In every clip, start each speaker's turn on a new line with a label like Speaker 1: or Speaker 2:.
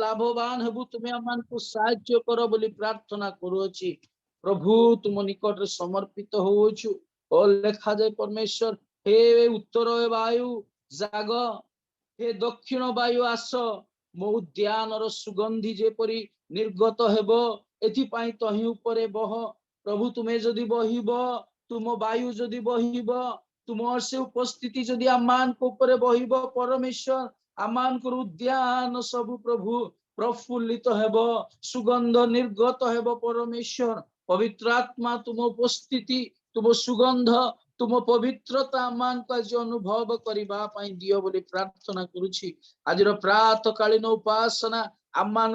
Speaker 1: लाभवान हेबु तुमे आमान को साहाय्य करो बोली प्रार्थना करूची। प्रभु तुम निकट समर्पित होउछु। ओ लेखा जाय परमेश्वर हे उत्तर वायु जाग, हे दक्षिण वायु आस, मो उद्यानर सुगंधी जेपरी निर्गत हेब एथिपाई तहि उपरे बह। प्रभु तुमे जदि बहिब, तुम वायु जदि बहिब, तुम से उपस्थिति जदि आमान को ऊपर बहिब परमेश्वर, आमान को उद्यान सब प्रभु प्रफुल्लित हेब, सुगंध निर्गत हेब परमेश्वर। पवित्र आत्मा तुम उपस्थिति, तुम सुगंध, तुम पवित्रता आमान को आज अनुभव करबा पई दियो बोली प्रार्थना करूछि। आज प्रातः कालीन उपासना आमान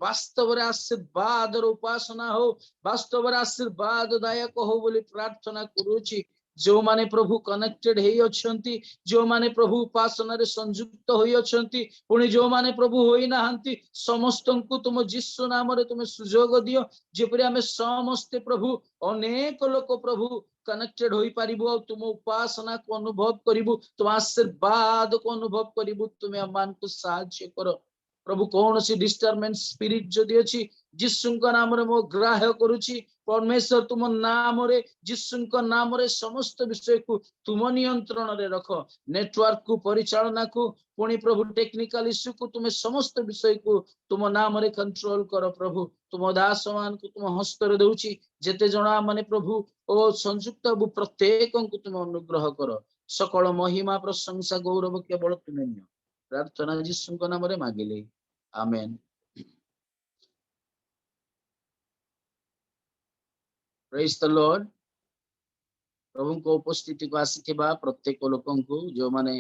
Speaker 1: वास्तव आशीर्वाद उपासना हो, वास्तव आशीर्वाद दायक हो बोली प्रार्थना करूछि। जो माने प्रभु कनेक्टेड हेई अछंती, जो माने प्रभु उपासना रे संयुक्त होई अछंती, पुणी जो माने प्रभु होई नाहंती, समस्तंकु तुम यीशु नाम रे तुम सुजोग दियो, जेपरि आमे समस्त प्रभु अनेक लोक प्रभु कनेक्टेड होई पारिबो, तुम उपासना को अनुभव करिबु, तुम आशीर्वाद को अनुभव करिबु। तुमे आमान को साहाय्य करो प्रभु। कौन सी डिस्टर्बेंस स्पिरिट जदि अछि यीशु नाम रे मो ग्राह्य करूछि परमेश्वर। तुम नाम रे यीशु नाम रे समस्त विषय को तुम नियंत्रण रे रखो। नेटवर्क को परिचालना को पुणी प्रभु टेक्निकल इश्यू को तुम समस्त विषय को तुम नाम रे कंट्रोल करो प्रभु। तुम दास मान को तुम हस्त रे दउछि, जेते जना माने प्रभु ओ संयुक्त प्रत्येक को तुम अनुग्रह करो। सकल महिमा प्रशंसा गौरव केवल तुमे नियो। प्रार्थना यीशु नाम रे मांगिले, आमेन। Praise the Lord. प्रभु को उपस्थिति को आसीथिबा प्रत्येक लोकन को जो माने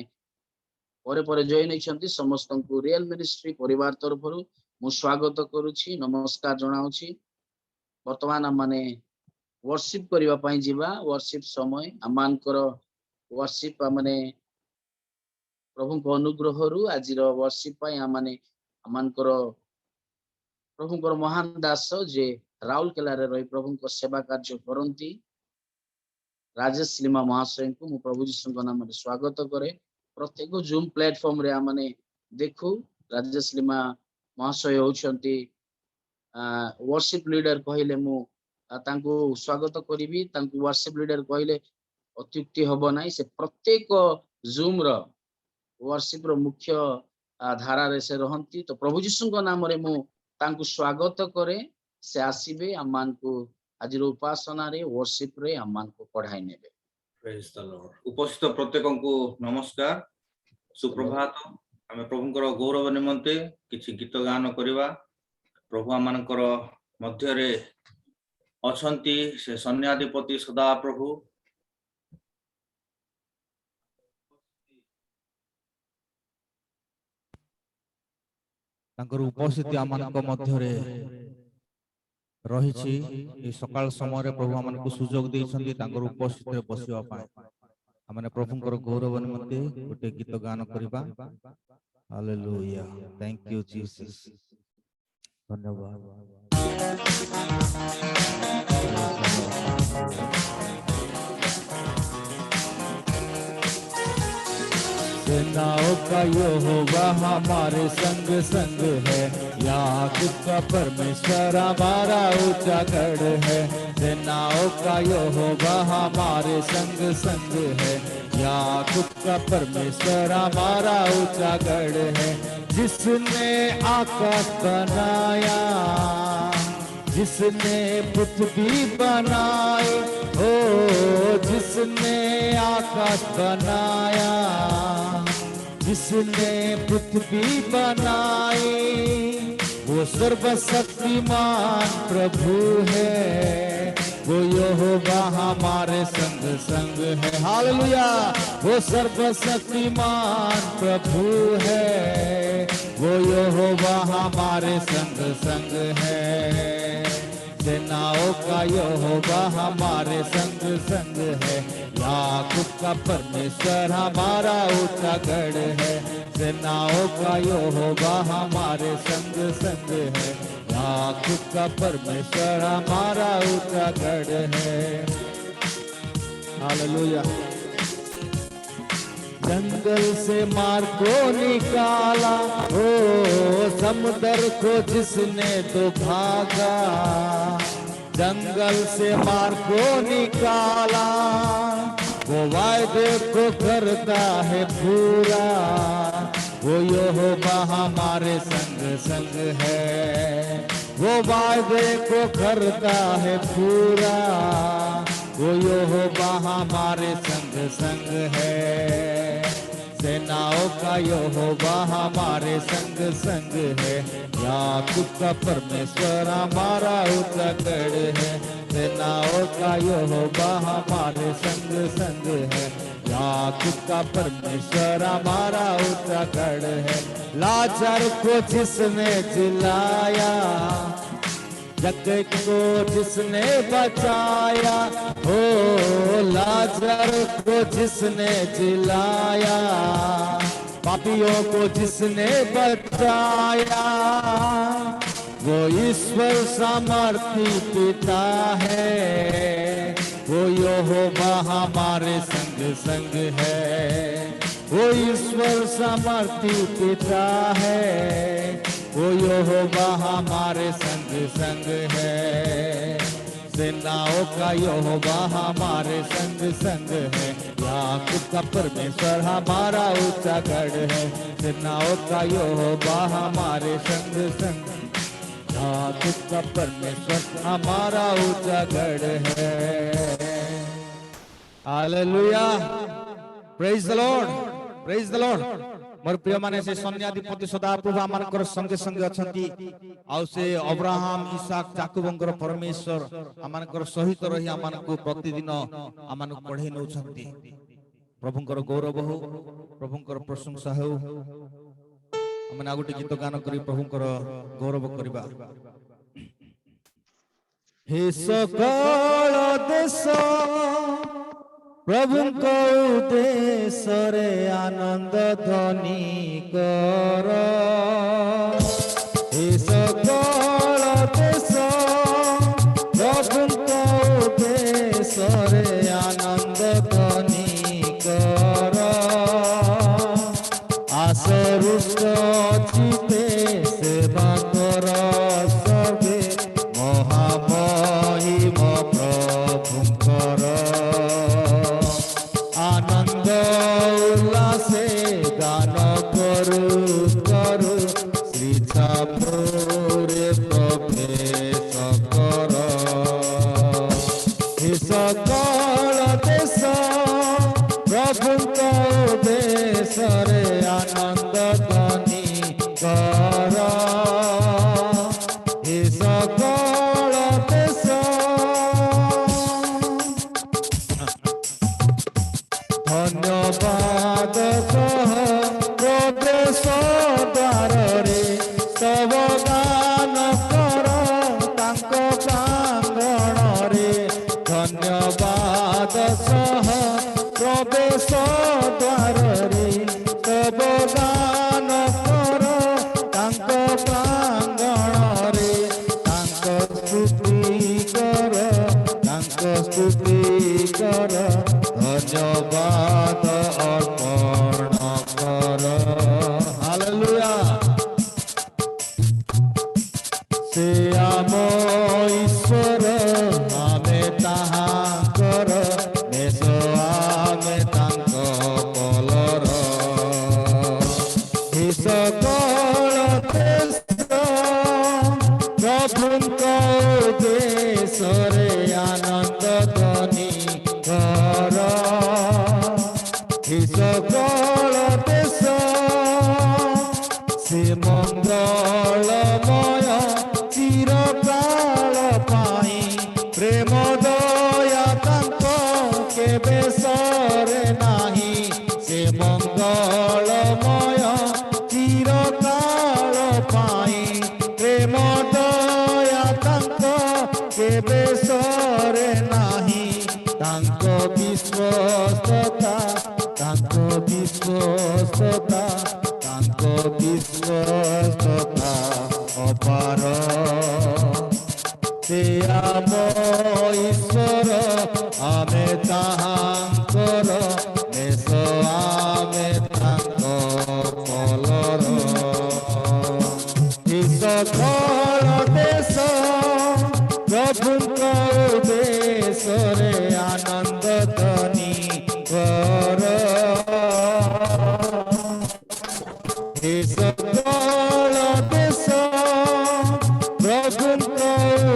Speaker 1: परे परे जॉइन होइछंती समस्त को रियल मिनिस्ट्री परिवार तरफरु मु स्वागत करूछि, नमस्कार जणाउछि। वर्तमान माने वर्शिप करिवा पई जीवा। वर्शिप समय आमानकर वर्शिप माने प्रभु को अनुग्रह रु आजिर वर्शिप पई माने आमानकर प्रभु को महान दास जे राउरकेला रे रही प्रभु को सेवा कार्य करंती राजेश लिमा महाशय को मु प्रभु यीशु नाम रे स्वागत करे। प्रत्येक जूम प्लेटफॉर्म रे माने देखु राजेश लिमा महाशय होउछंती वर्शिप लीडर कहले मु तांको स्वागत करिवि। तांको वर्शिप लीडर कहले अत्युक्ति हबो नाही। से प्रत्येक जूम रो वर्शिप रो मुख्य धारा रे से रहंती। तो प्रभु यीशु नाम रे मु तांको स्वागत करे। से आसीबे आमान को आज उपासना रे वर्शिप रे आमान को पढ़ाई नेबे।
Speaker 2: Praise the Lord. उपस्थित प्रत्येक को नमस्कार, सुप्रभात। आमे प्रभु को गौरव निमंते किछि गीत गान करिवा। प्रभु आमानकर मध्य रे अछंती से सन्याधिपति सदा प्रभु।
Speaker 3: तांकर उपस्थिति आमानक मध्य रे रहिछि। ए सकाळ समय रे प्रभु आमान को सुजोग दैछंती तांकर उपस्थिति रे बसिवा पाए। आमाने प्रभुंकर गौरव निमंते गोटे गीत गान करिबा। Hallelujah, thank you Jesus. धन्यवाद। सेनाओं का यहोवा हमारे संग संग है, याकूब का परमेश्वर हमारा ऊंचा गढ़ है। सेनाओं का यहोवा हमारे संग संग है, याकूब का परमेश्वर हमारा ऊंचा गढ़ है। जिसने आकाश बनाया, जिसने पृथ्वी बनाई, ओ जिसने आकाश बनाया, जिसने पृथ्वी बनाई, वो सर्वशक्तिमान प्रभु है। वो यहोवा हमारे संग संग है। हालेलुया, वो सर्वशक्तिमान प्रभु है। वो यहोवा हमारे संग संग है। सेनाओं का यहोवा हमारे संग संग है, याकूब का परमेश्वर हमारा ऊंचा गढ़ है। सेनाओं का यहोवा हमारे संग संग है, याकूब का परमेश्वर हमारा ऊंचा गढ़ है। हालेलुया, जंगल से मार को निकाला, ओ समुद्र को जिसने तो भागा, जंगल से मार को निकाला, वो वायदे को करता है पूरा, वो यहोवा हमारे संग संग है, वो वायदे को करता है पूरा, वो यहोवा हमारे संग संग है। सेनाओं का यहोवा हमारे संग संग है, याकूब का परमेश्वर हमारा ऊंचा गढ़ है। सेनाओं का यहोवा हमारे संग संग है, याकूब का परमेश्वर हमारा ऊंचा गढ़ है। लाजर को जिसने जिलाया, जगत को जिसने बचाया, हो लाजर को जिसने जिलाया, पापियों को जिसने बचाया, वो ईश्वर सामर्थी पिता है, वो यहोवा हमारे संग संग है, वो ईश्वर सामर्थी पिता है, वो यहोवा हमारे संग संग है। सेनाओं का यहोवा हमारे संग संग है, याकूब का परमेश्वर हमारा ऊंचा गढ़ है। सेनाओं का यहोवा हमारे संग संग, याकूब का परमेश्वर हमारा ऊंचा गढ़ है। Hallelujah, praise the Lord, praise the Lord. मोर प्रिय माने से सन्याधिपति सदाप्रभु आमानकर संगे संगे अछंती, आउ से अब्राहम इसाक याकूबंकर परमेश्वर आमानकर सहित रही आमानकु प्रतिदिन आमानकु पढ़े नउछंती। प्रभुंकर गौरव हो, प्रभुंकर प्रशंसा हो। आमने आगुटे गीत गान करी प्रभुंकर गौरव करिबा। हे सकल देश प्रभुंको उद्देश्यरे आनंद ध्वनि कर, हे सकल देश प्रभुंको उद्देश्यरे आनंद ध्वनि कर, आसरुष्ट चित्ते सेवा कर सर्वे महामहिम प्रभुंकर, आनंद उल्लासे गान करू करू श्री छापुरे प्रवेश कर, हे सकल देश प्रभुंको उद्देश्यरे आनंद ध्वनि कर, हे सकल देश धन्यवाद सह प्रवेश द्वारे स्तव गान कर तांको प्रांगणरे, धन्यवाद सह प्रवेश द्वारे स्तव गान कर तांको प्रांगणरे, तांको स्तुति कर, तांको स्तुति कर, धन्यवाद अर्पण कर। हालेलुया, से आम ईश्वर आमे ताहांकर, मेष आमे तांक कलर, हे सकल देश प्रभुंको उद्देश्यरे आनंद ध्वनि कर, हे सकल देश से मंगलमय चिरकाल पाई, प्रेम दया तांको केबे सरे नाही, से मंगलमय चिरकाल पाई, प्रेम दया तांको केबे सरे नाही, तांको विश्वस्तता, तांको विश्वस्तता, तांको विश्वस्तता अपार, से आम ईश्वर आमे ताहांकर, मेष आमे सकल देश प्रभुଙ୍କ उद्देश्ୟରେ आनंद ध्वनि कर हे सकल देश प्रभुଙ୍କ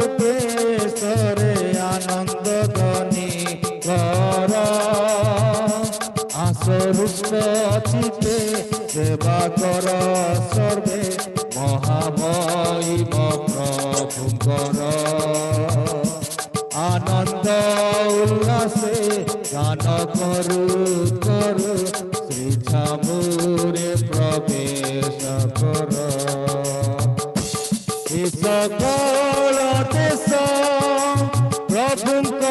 Speaker 3: उद्देश्ୟରେ आनंद ध्वनि कर आसरुष्ट चित्ते सेवा कर सर्वे महामहिम प्रभुଙ୍କର आनंद उल्लासे गान करू करू श्री छामुरे प्रवेश कर हे सकल देश प्रभुଙ୍କ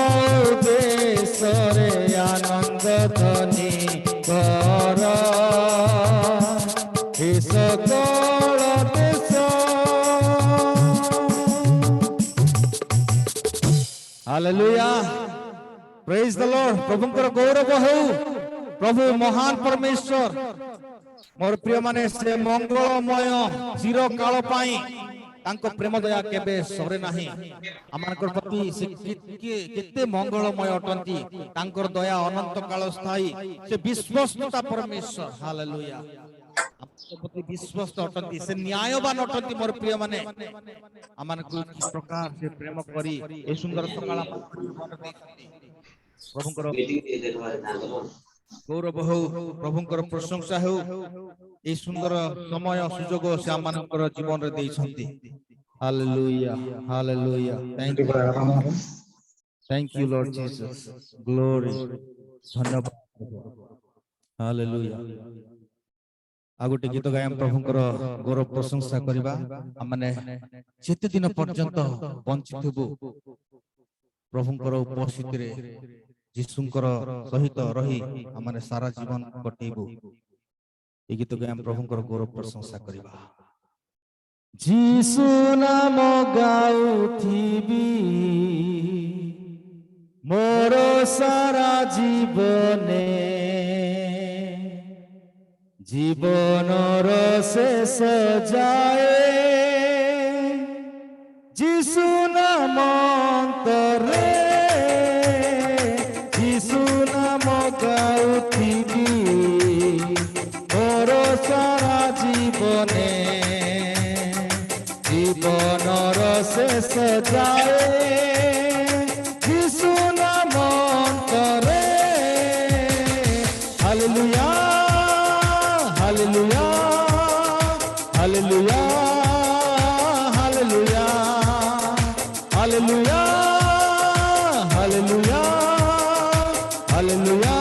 Speaker 3: उद्देश्ୟରେ आनंद ध्वनि कर हे सकल देश हालेलुया प्रेज द लॉर्ड प्रभुଙ୍କର गौरव हो प्रभु महान परमेश्वर मोर प्रिय माने से मंगलमय चिर काल पाई तांको प्रेम दया केबे सरे नाही आमानकर प्रति से केते मंगलमय अटंती तांकर दया अनंत काल स्थायी से विश्वस्तता परमेश्वर हालेलुया प्रति विश्वस्त अटंती से न्यायवान अटंती मोर प्रिय माने आमानको कि प्रकार से प्रेम करी ए सुंदर सकाळ प्रभुଙ୍କର गौरव हो प्रभुଙ୍କର प्रशंसा हो ए सुंदर समय सुजोग से आमानकर जीवन रे देइछंती hallelujah hallelujah thank you Lord Jesus glory धन्यवाद हालेलुया आगोटे गीत गायम प्रभुଙ୍କର गौरव प्रशंसा करिबा हमने जेते दिन पर्यंत बंचिथबु प्रभुଙ୍କର उपस्थिति रे जीशुଙ୍କର सहित रही हमने सारा जीवन कटेबु ए गीत गायम प्रभुଙ୍କର गौरव प्रशंसा करिबा जीशु नाम गाउथिबी मोर सारा जीवने जीवनर शेष जाए जीशु नाम अंतरे जीशु नाम गाउथिबी मोर सारा जीवने जीवनर शेष जाए जीशु नाम अंतरे hallelujah hallelujah hallelujah hallelujah hallelujah hallelujah hallelujah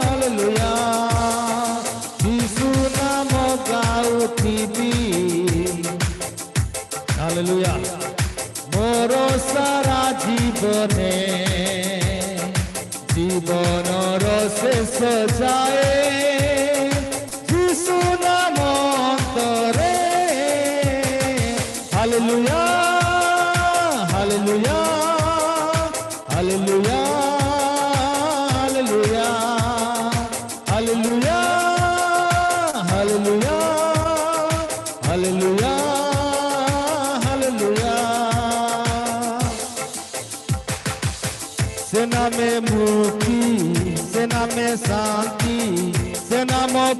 Speaker 3: hallelujah Yeshu नाम गाउथिबी हालेलुया मोर सारा जीवने जीवनर शेष जाए जीशु नाम अंतरे hallelujah hallelujah hallelujah hallelujah hallelujah hallelujah hallelujah hallelujah सेना में मुक्ति सेना में शांति सेना में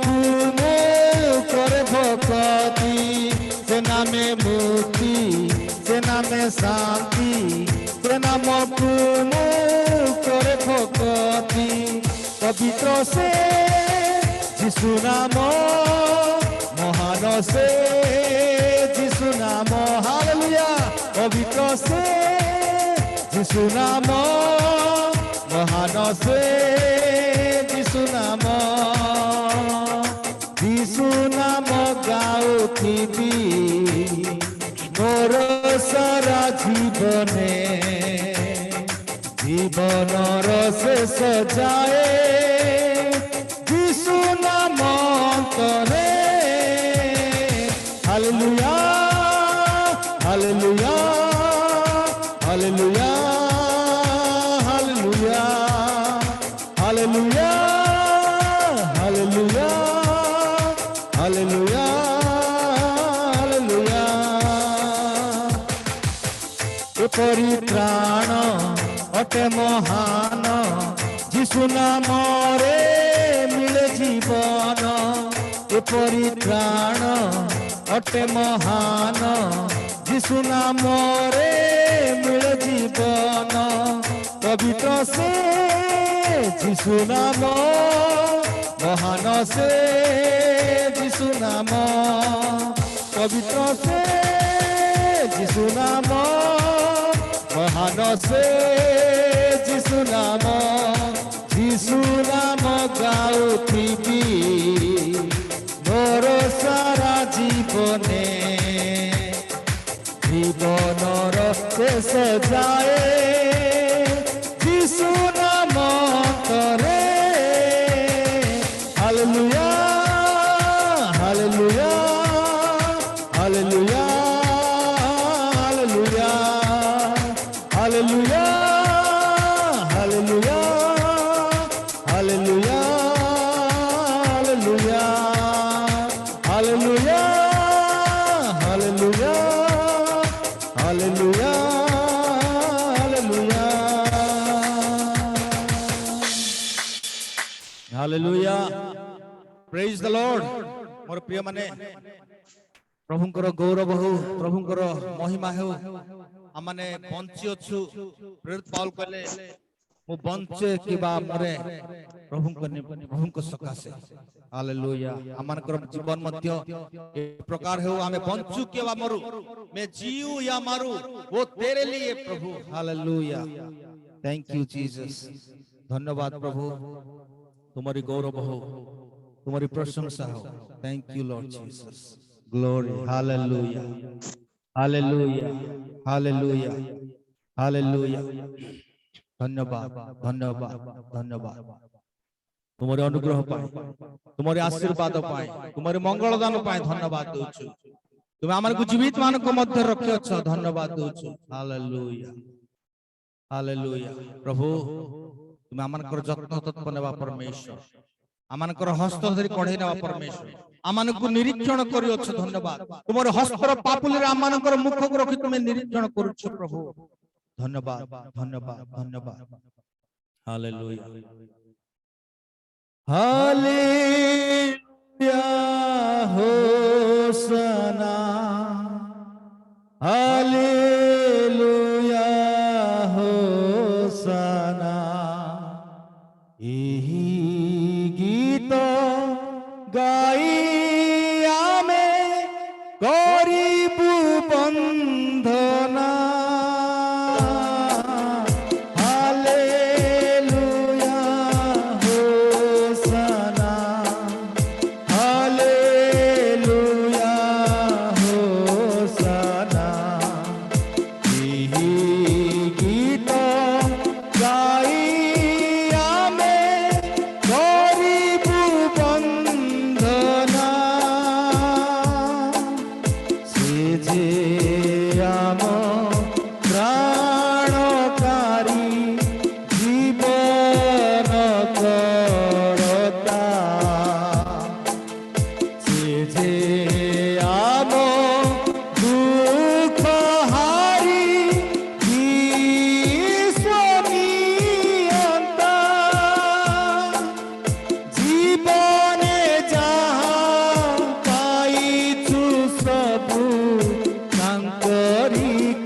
Speaker 3: करे भक्ति सेना में मुक्ति सेना में शांति सेना में करे भक्ति पवित्र से जीशु नाम महान से जीशु नाम हालेलुया पवित्र से जीशु नाम महान से जीशु नाम गाउथिबी मोर सारा जीवने जीवनर शेष जाए जीशु नाम अंतरे hallelujah hallelujah hallelujah hallelujah hallelujah hallelujah hallelujah hallelujah परित्राण अटे महान जीशु नामरे मिले जीवन ए परित्राण अटे महान जीशु नामरे मिले जीवन पवित्र से जीशु नाम महान से जीशु नाम पवित्र से जीशु नाम महान से जीशु नाम गाउथिबी मोर सारा जीवने जीवनर शेष जाए जीशु नाम करे hallelujah hallelujah hallelujah hallelujah hallelujah hallelujah hallelujah hallelujah hallelujah hallelujah hallelujah hallelujah praise the Lord मोर प्रिय माने प्रभुंकर गौरव हो प्रभुंकर महिमा हो आमने बंची अछु प्रेरित पौल कहले मु बंचे किबा मरे प्रभुंक सकाशे हालेलुया आमनकर जीवन मध्य ए प्रकार हो आमे बंचू किबा मरु मैं जीऊ या मारू वो तेरे लिए प्रभु हालेलुया थैंक यू जीसस धन्यवाद प्रभु तुम्हारी गौरव हो तुम्हारी प्रशंसा हो thank you Lord Jesus glory hallelujah hallelujah hallelujah hallelujah धन्यवाद धन्यवाद धन्यवाद तुम्हारे अनुग्रह पाए तुम्हारे आशीर्वाद पाए तुम्हारे मंगल दान पाए धन्यवाद दोछु तुम आमन को जीवित मान को मध्य रखे छ धन्यवाद दोछु हालेलुया हालेलुया प्रभु तुम आमन कर जत्न तत्व नेबा परमेश्वर आमन कर हस्त धरि कढै नेबा परमेश्वर आमन को निरीक्षण करियो छ धन्यवाद तुम्हारे हस्तर पापुली रे आमन कर मुख को रखि तुम निरीक्षण करू छ प्रभु धन्यवाद धन्यवाद धन्यवाद हालेलुया हालेलुया होसना हालेलुया होसना एही गीत गाई आमे करिबु बंधना करी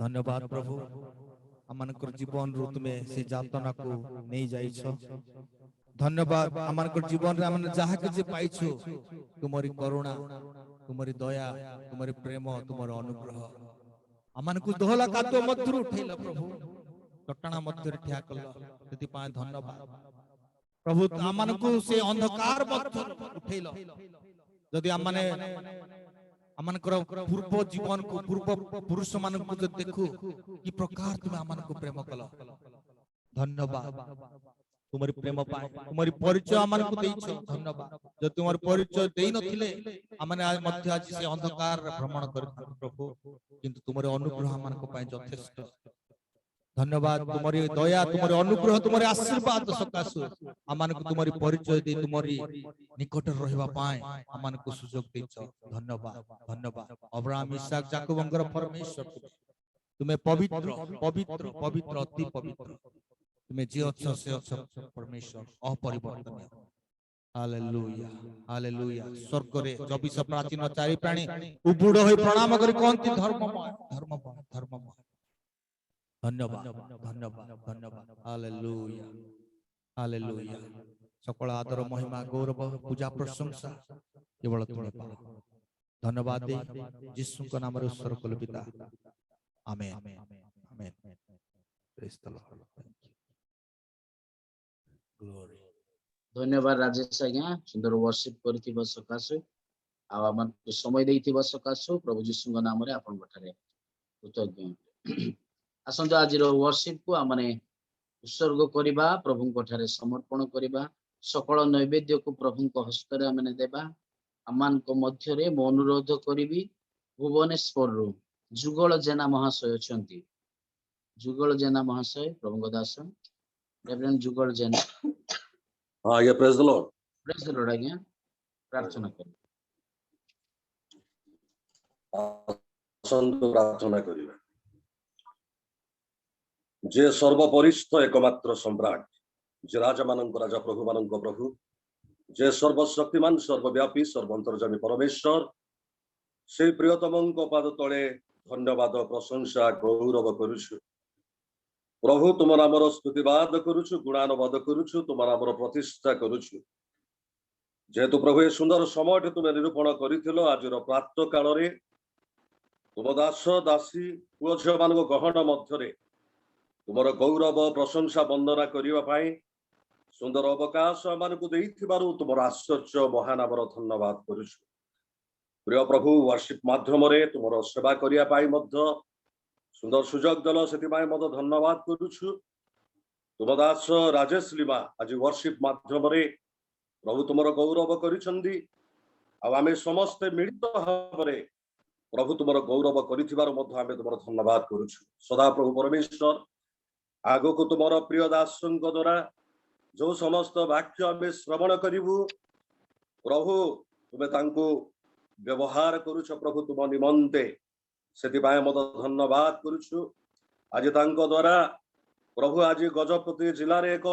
Speaker 3: धन्यवाद प्रभु आमनकर जीवन रु तुमे से जातना को नहीं जाइछ धन्यवाद आमनकर जीवन रे हमने जहा के जे पाइछु तुमरी करुणा तुमरी दया तुमरी प्रेम तुमर अनुग्रह आमनकु दोहला कातो मध्य उठैला प्रभु चट्टाणा मध्य ठिया कल सेति पाए धन्यवाद प्रभु आमनकु से अंधकार मध्य उठैला जदि आमने आमनकर पूर्व जीवन को पूर्व पुरुष मानकु जो देखु कि प्रकार तुम आमनकु प्रेम कल धन्यवाद तुम्हारी प्रेम पाए तुम्हारी परिचय आमनकु देइछ धन्यवाद जो तुम्हारी परिचय देइ नथिले आमने आज मध्य आज से अंधकार भ्रमण कर प्रभु किंतु तुम्हारे अनुग्रह आमनकु पाए यथेष्ट धन्यवाद तुम्हारी दया तुम्हारे अनुग्रह तुम्हारे आशीर्वाद सकाशु आमनकु तुम्हारी परिचय दे तुम्हारी निकट रहबा पाए आमनकु सुयोग देइछ धन्यवाद धन्यवाद अब्राहम इसहाक याकूबंकर परमेश्वर तुम्हें पवित्र पवित्र पवित्र अति पवित्र तुम्हें जे अच्छा से अच्छा परमेश्वर अपरिवर्तनीय हालेलुया हालेलुया स्वर्ग रे 24 प्राचीन चारि प्राणी उबुड़ होई प्रणाम करी कहंती धर्ममय धर्ममय धर्ममय धन्यवाद धन्यवाद धन्यवाद हालेलुया हालेलुया सकल आदर महिमा गौरव पूजा प्रशंसा केवल तुम्हें पाओ धन्यवाद दे यीशु के नाम रे ईश्वर कुल पिता amen amen praise the Lord glory
Speaker 1: धन्यवाद राजेश आज्ञा सुंदर वर्शिप करथिबा सकाशु आ हमन समय देइथिबा सकाशु प्रभु यीशु नाम रे आपन गठारे कृतज्ञ आसंत आज वर्शिप को आमने उत्सर्ग करबा प्रभु गठारे समर्पण करबा सकल नैवेद्य को प्रभु को हस्त रे आमने देबा अमान को मध्य रे मो अनुरोध करिवि भुवनेश्वर रु जुगल जेना महाशय अछंती जुगल जेना महाशय प्रभु दास रेवरेंड जुगल जेना
Speaker 4: हाँ ये praise the Lord
Speaker 1: praise the Lord आज्ञा प्रार्थना कर
Speaker 4: आसंत प्रार्थना करिबा जे सर्वपरिस्थ एकमात्र सम्राट जे राजा मानक राजा प्रभु मानक प्रभु जे सर्वशक्तिमान सर्वव्यापी सर्वंतर्यामी परमेश्वर से प्रियतमंक पाद तले धन्यवाद प्रशंसा गौरव करुछु प्रभु तुम नामर स्तुतिवाद करुछु गुणानुवाद करुछु तुम नामर प्रतिष्ठा करुछु जेहेतु प्रभु ए सुंदर समय तुम निरूपण करिथिलो आजिर प्रातः काल रे तुम दास दासी पुओ झियो मान गहन मध्य तुमर गौरव प्रशंसा वंदना करिवा पाई सुंदर अवकाश आमनकु देइथिबारु तुमर आश्चर्य महानामर धन्यवाद करुछु प्रिय प्रभु वर्शिप माध्यम रे तुमर सेवा करिया पाई मध्य सुंदर सुजोग दल से मत धन्यवाद करुछु तुम दास राजेश लिमा आज वर्शिप माध्यम रे प्रभु तुमर गौरव करिसंदी आमे समस्त मिलित भावरे प्रभु तुमर गौरव करिथिबार मध्य आमे तुमर धन्यवाद करुछु सदा प्रभु परमेश्वर आगो को तुमर प्रिय दासंक द्वारा जो समस्त वाक्य आमे श्रवण करिवु प्रभु तुमे तांको व्यवहार करुछ प्रभु तुम निमंते सेतिबाय मत धन्यवाद करुछु आज तांको द्वारा प्रभु आज गजपति जिला रे एक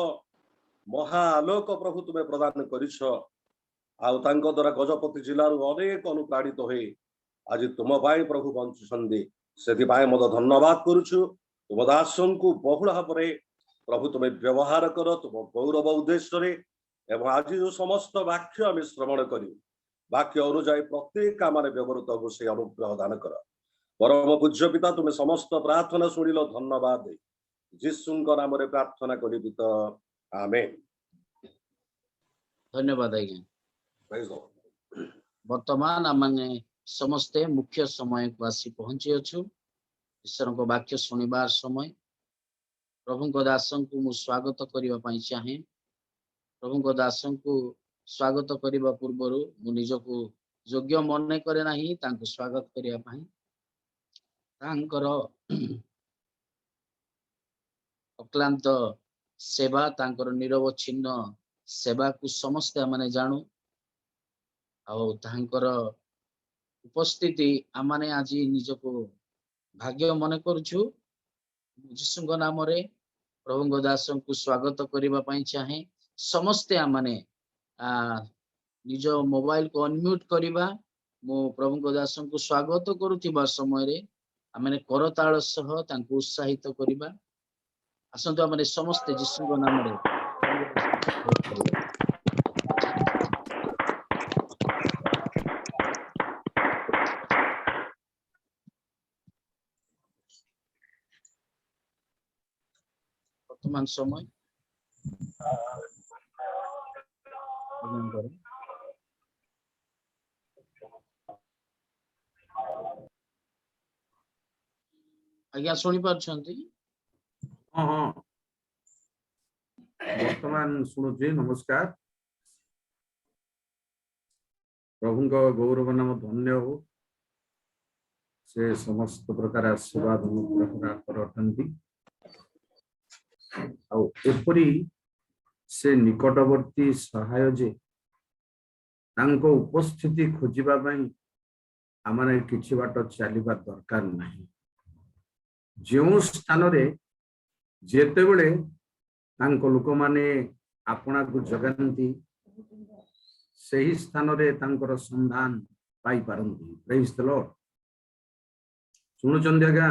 Speaker 4: महा आलोक प्रभु तुमे प्रदान करिछ आ तांको द्वारा गजपति जिला रु अनेक अनुप्राणित होई आज तुम पाई प्रभु बंचुसंदी सेतिबाय मत धन्यवाद करुछु तुम दासंकु बहुल भाबरे प्रभु तुमे व्यवहार कर तुम गौरव उद्देश्य रे एवं आज जो समस्त वाक्य आमे श्रवण करियो वाक्य अनुଯାୟୀ प्रत्येक आमे व्यवहृत हो से अनुग्रह दान कर परम पूज्य पिता तुम्हें समस्त प्रार्थना शुणिल धन्यवाद यीशुଙ୍କ नाम रे प्रार्थना करिबि त आमेन
Speaker 1: धन्यवाद आज्ञा वर्तमान आमने समस्ते मुख्य समय को आसी पहुंची अछु ईश्वर को वाक्य सुनिबार समय प्रभु को दासं को मु स्वागत करिवा पई चाहे प्रभु को दासं को स्वागत करिवा पूर्वरु मु निजको योग्य मन करे नाही तांको स्वागत करिवा पई तांकर अक्लांत सेवा तांकर निरवच्छिन्न सेवा को समस्ते माने जानू आउ तांकर उपस्थिति आमाने आज निजको भाग्य मन करूछु यीशुଙ୍କ नाम रे प्रभु दासं को स्वागत करिवा पई चाहे समस्ते आमाने निज मोबाइल को अनम्यूट करिवा मो प्रभु दासं को स्वागत करूथिबा समय रे आमने करताल सह तांको उत्साहित करिबा आसंतु आमने समस्त यीशुଙ୍କ नामରେ वर्तमान समय आज्ञा सुनी पारछंती
Speaker 5: हाँ हाँ वर्तमान शुणुची नमस्कार प्रभु गौरव नाम धन्य हो से समस्त प्रकार आशीर्वाद अनुग्रह अटंती एपरी से निकटवर्ती सहाय जे तांको उपस्थिति खोजिबा पई आमने किछि बाट चलिबा दरकार नाही जो स्थान रे जेते बेले तांको लोक माने आपना को जगंती सही स्थान रे तांकर संधान पाई पारंती प्रेज द लॉर्ड सुनु चंद्रगा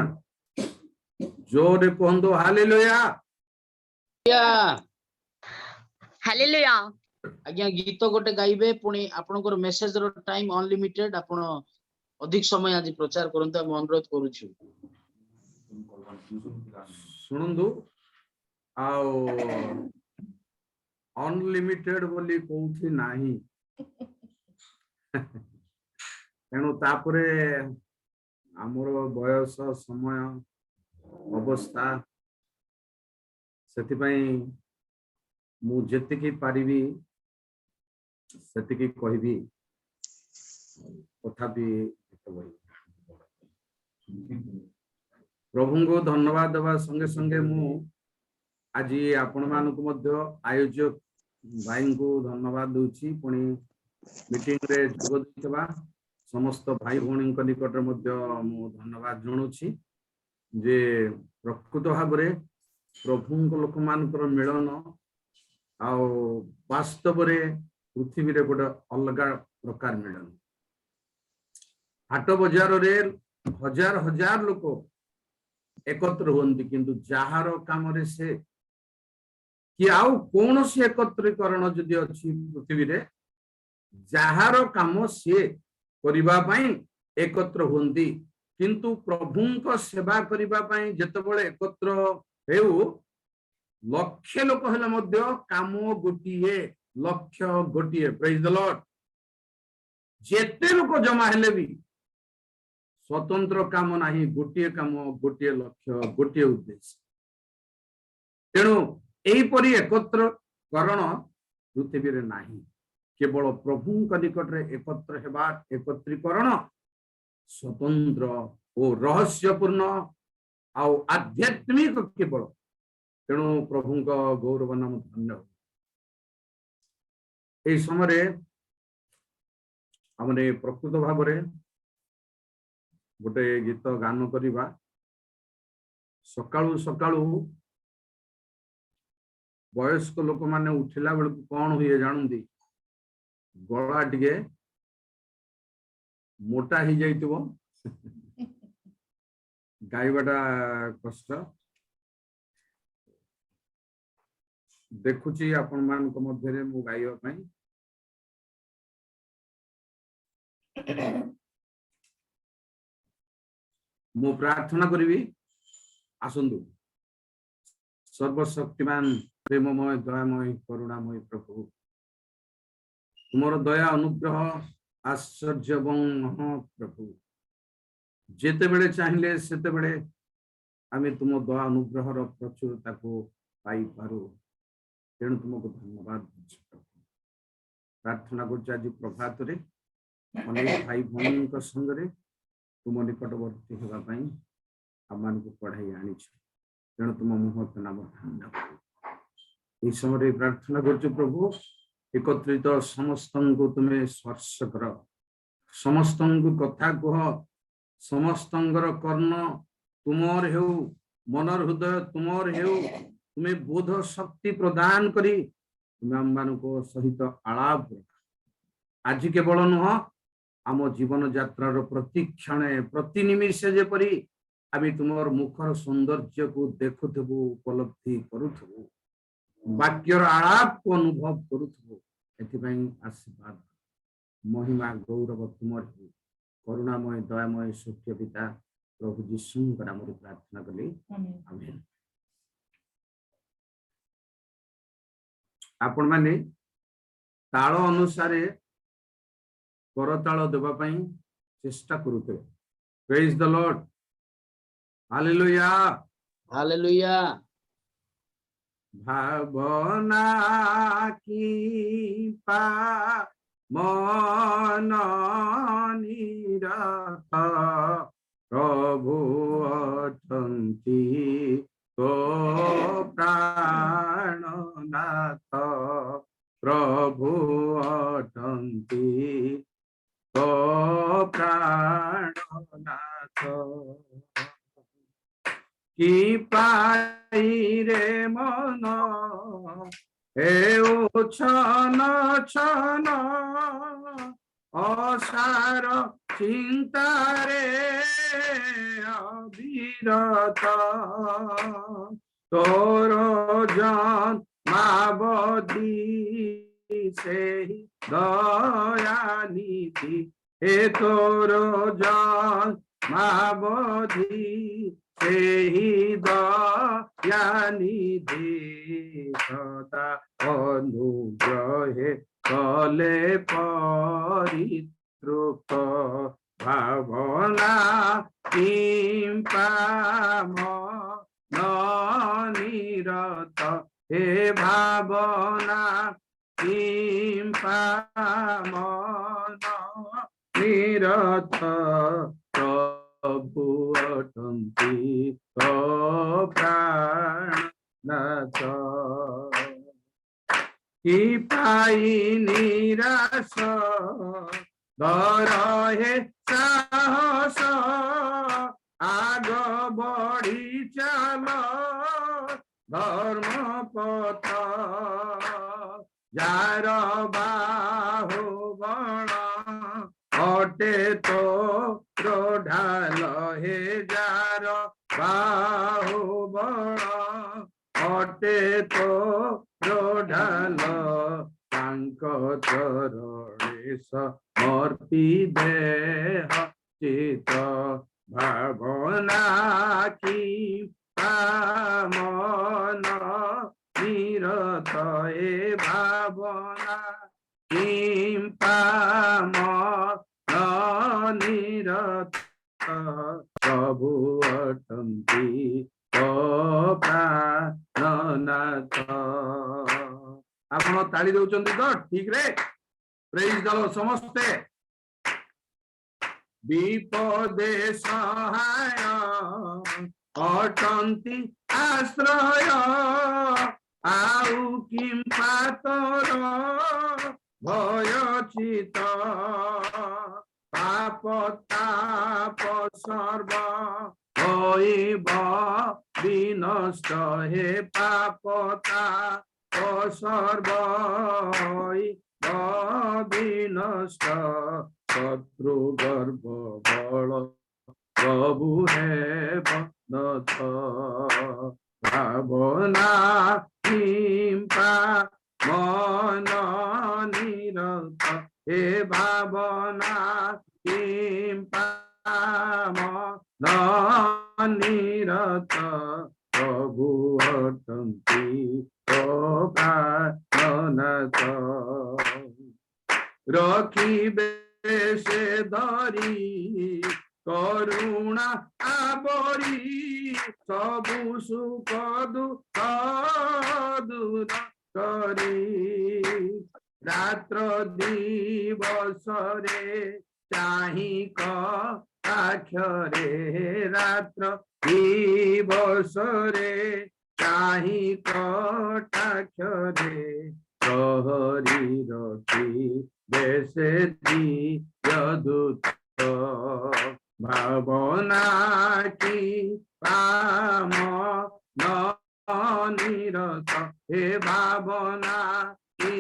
Speaker 5: जोरे कहंदो हालेलुया
Speaker 6: हालेलुया
Speaker 1: आज्ञा गीत गोटे गाइबे पुणी आपनकर मेसेज रो टाइम अनलिमिटेड आपण अधिक समय आज प्रचार करंता हम अनुरोध करूछु
Speaker 5: सुनंदु आओ अनलिमिटेड बोली कोठी नाही तेणु तापरे आमर बयस समय अवस्था सेतिपई मु जेतिकी पारिबी सेतिकी कहबी तथापि प्रभु को धन्यवाद देवा संगे संगे मु आज आपण मानक मध्य आयोजक भाई को धन्यवाद दूची पुणी मीटिंग रे जोग देवा समस्त भाई भौणी निकट मध्य मु धन्यवाद जणुची जे प्रकृत भाव रे प्रभु लोक मानकर मिलन आ वास्तव रे पृथ्वी रे गोटे अलग प्रकार मिलन हाट बजार रे हजार हजार लोक एकत्र होती किंतु जार काम रे से कि आउ कौन सी एकत्रीकरण जदि अच्छी पृथ्वी रे जार काम सी करिबा पई एकत्र होती किंतु प्रभु सेवा करिबा पई जेतेबेले एकत्र हेउ लक्ष्य लोक हेले मध्य काम गोटिए लक्ष्य गोटिए प्रेज द लॉर्ड जेते लोक जमा हेले भी स्वतंत्र काम नाही गोटिए काम गोटिए लक्ष्य गोटिए उद्देश्य तेणु एहीपरि एकत्रकरण पृथ्वी रे नाही केवल प्रभु निकट रे एकत्र हेबा एकत्रीकरण स्वतंत्र और रहस्यपूर्ण आउ आध्यात्मिक केवल तेणु प्रभु गौरव नाम धन्य ए समय हमने प्रकृत भाव रे गोटे गीत गान करिबा सकाळू सकाळू वयस्क लोक माने उठिला बेल कौन हुए जानती गला टिके मोटा ही जाइतिबो गाइबाटा कष्ट देखुची आपण मान को मध्य रे मु गाइबा पई मु प्रार्थना करिवी आसंदु सर्वशक्तिमान प्रेममय दयामय करुणामय प्रभु तुमर दया अनुग्रह आश्चर्य प्रभु जेते बेले चाहिए सेते बेले आमे तुम दया अनुग्रह प्रचुरता को पाई पारू तेणु तुमको धन्यवाद प्रार्थना कर आज प्रभात रे अनेक भाई भौणी संगे तुम निकटवर्ती होगापी आम को पढ़ाई आनी तेणु तुम मुहूर्त नाम धन्यवाद समय प्रार्थना कर प्रभु एकत्रित समस्त को तुम्हें स्पर्श कर समस्त कथा कह समस्त कर्ण तुमर हेउ मनर हृदय तुमर हेउ तुम्हें बोध शक्ति प्रदान करी तुम्हें आम को सहित आलाप आज केवल नुह आम जीवन यात्रार प्रति क्षण प्रति निमिष जेपरी आमे तुमर मुखर सौंदर्य को देखुथबु उपलब्धि करुथबु वाक्यर आलाप को अनुभव करुथबु एथिପାଇଁ आशीर्वाद महिमा गौरव तुमर करुणामय दयामय सत्य पिता प्रभु यीशु नाम रे प्रार्थना कले आमेन। आपण माने ताल अनुसार करताल देबा पई चेष्टा करूते। Praise the Lord, hallelujah.
Speaker 1: Hallelujah.
Speaker 5: भावना की पा मन निरत प्रभु अटंती तो प्राणनाथ प्रभु अटंती तो प्राणनाथ की पाई रे मन हे छन छन असार चिंता रे अविरत तोर जन मावदी से दयानिधि हे तोर जन मावदी से दयानिधि सदा अनुग्रहे कले परितृप्त भावना किंपा मन निरत हे भावना किंपा मन निरत प्रभु अटंती तो प्राणनाथ की पाई निराश दर हे साहस आग बढ़ी चल धर्म पथ जार बाहुबण अटे तो ढाल हे जार बाहुबण अटे तो ढाल तांक चरणे समर्पी देह चित भावना की मन निरत हे भावना किंपा मन निरत प्रभु अटंती तो प्राणनाथ। आपण ताली दउचंती तो ठीक रे। प्रेज द लॉर्ड समस्ते। विपदे सहाय अटंती आश्रय आउ किंपा तोर भय चित पाप ताप सर्व होइब विनष्ट हे पाप ताप सर्व होइब विनष्ट शत्रु गर्भ बल प्रभु हे बंदथ भावना किंपा मन निरत हे भावना किंपा मन निरत प्रभु अटंती तो प्राणनाथ रखिबे से धरी करुणा आवरी सबु सुख दुख दूर करी रात्र दिवस रे चाही कक्षरे रात्र दिवस रे चाही कटाक्षरे प्रहरी रखी बेसे दियदूत भावना की पाम निरत हे भावना की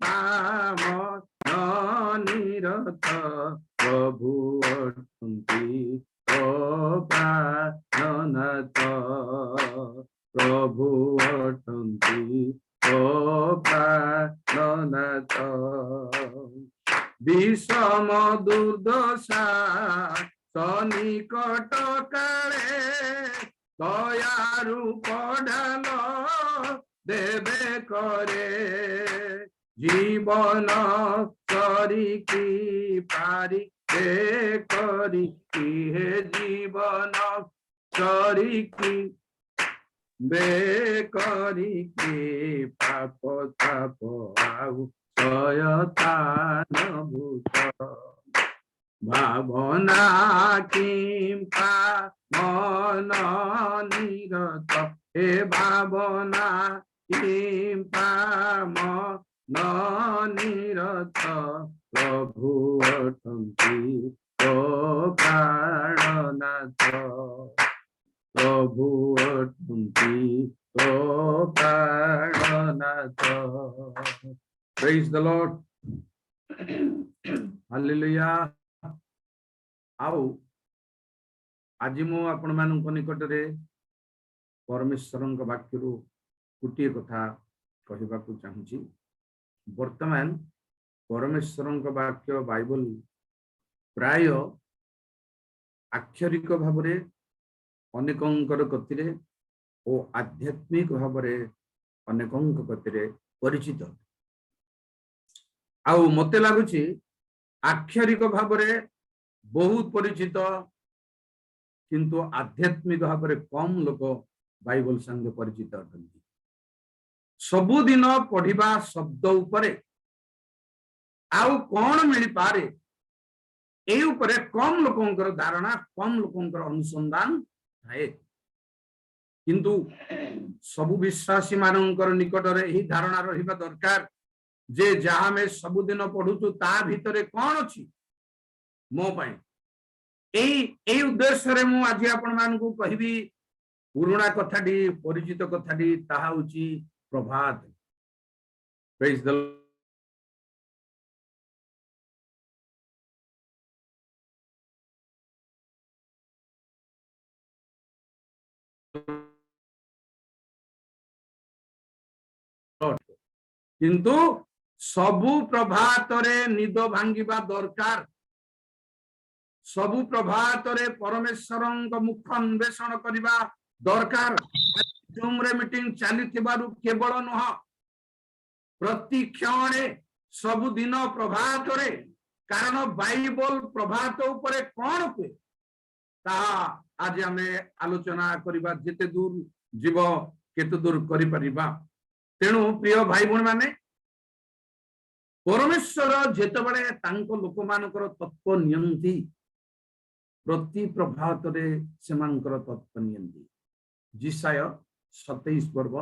Speaker 5: पाम निरत प्रभु अटंती तो নিকট কালে দয়ারু পঢাল দেবে করে জীবন করিকি পারি করি হে জীবন করিকি বে করিকি পাপ তাপ আউ শয়তান ভূত ভাবনা কিম্পা মন নিরত হে ভাবনা কিম্পা মন নিরত প্রভু অটন্তি তো প্রাণনাথ প্রভু অটন্তি তো প্রাণনাথ Praise the Lord. Hallelujah. आओ आज मु आपण मानक निकटरे परमेश्वरଙ୍କ वाक्यରୁ गोटे कथा कहबाकू चाहूची वर्तमान परमेश्वरଙ୍କ वाक्य बाइबल प्राय आक्षरिक भावरे अनेकंकर गतिरे ओ आध्यात्मिक भावरे अनेकंक गतिरे परिचित आउ मते लागुची आक्षरिक भावरे बहुत परिचित किंतु आध्यात्मिक भाव में कम लोक बाइबल संगे परिचित अटंती सबुदिन पढ़िबा शब्द उपरे आउ कौन मिली पारे ए उपरे कम लोकंकर धारणा कम लोकंकर अनुसंधान थाए किंतु सबु विश्वासी मानकर निकटरे एही धारणा रहिबा दरकार जे जहाँ में सबुदिन पढ़ुचु ता भितरे कौन अछि मो पाई ए उद्देश्य रे मु आज आपण मानकू कहबी पुराना कथाटी परिचित कथाटी ताहा होची प्रभात प्रेज द लॉर्ड किंतु सबु प्रभात रे निद भांगिबा दरकार सबु प्रभात रे परमेश्वरंक मुख अन्वेषण करिबा दरकार जूम रे मीटिंग चलीथिबारु केवल नुह प्रति क्षणे सबु दिन प्रभात रे कारण बाइबल प्रभात उपरे कोन हुए ता आज हमें आलोचना करिबा जेते दूर जीव केते दूर करि परिबा तेणु प्रिय भाई बहन माने परमेश्वर जेतेबेले तांको लोक मानकर तत्व नियंती प्रति प्रभात रे सेमानकर तत्व नियंती जिसाय 27 पर्व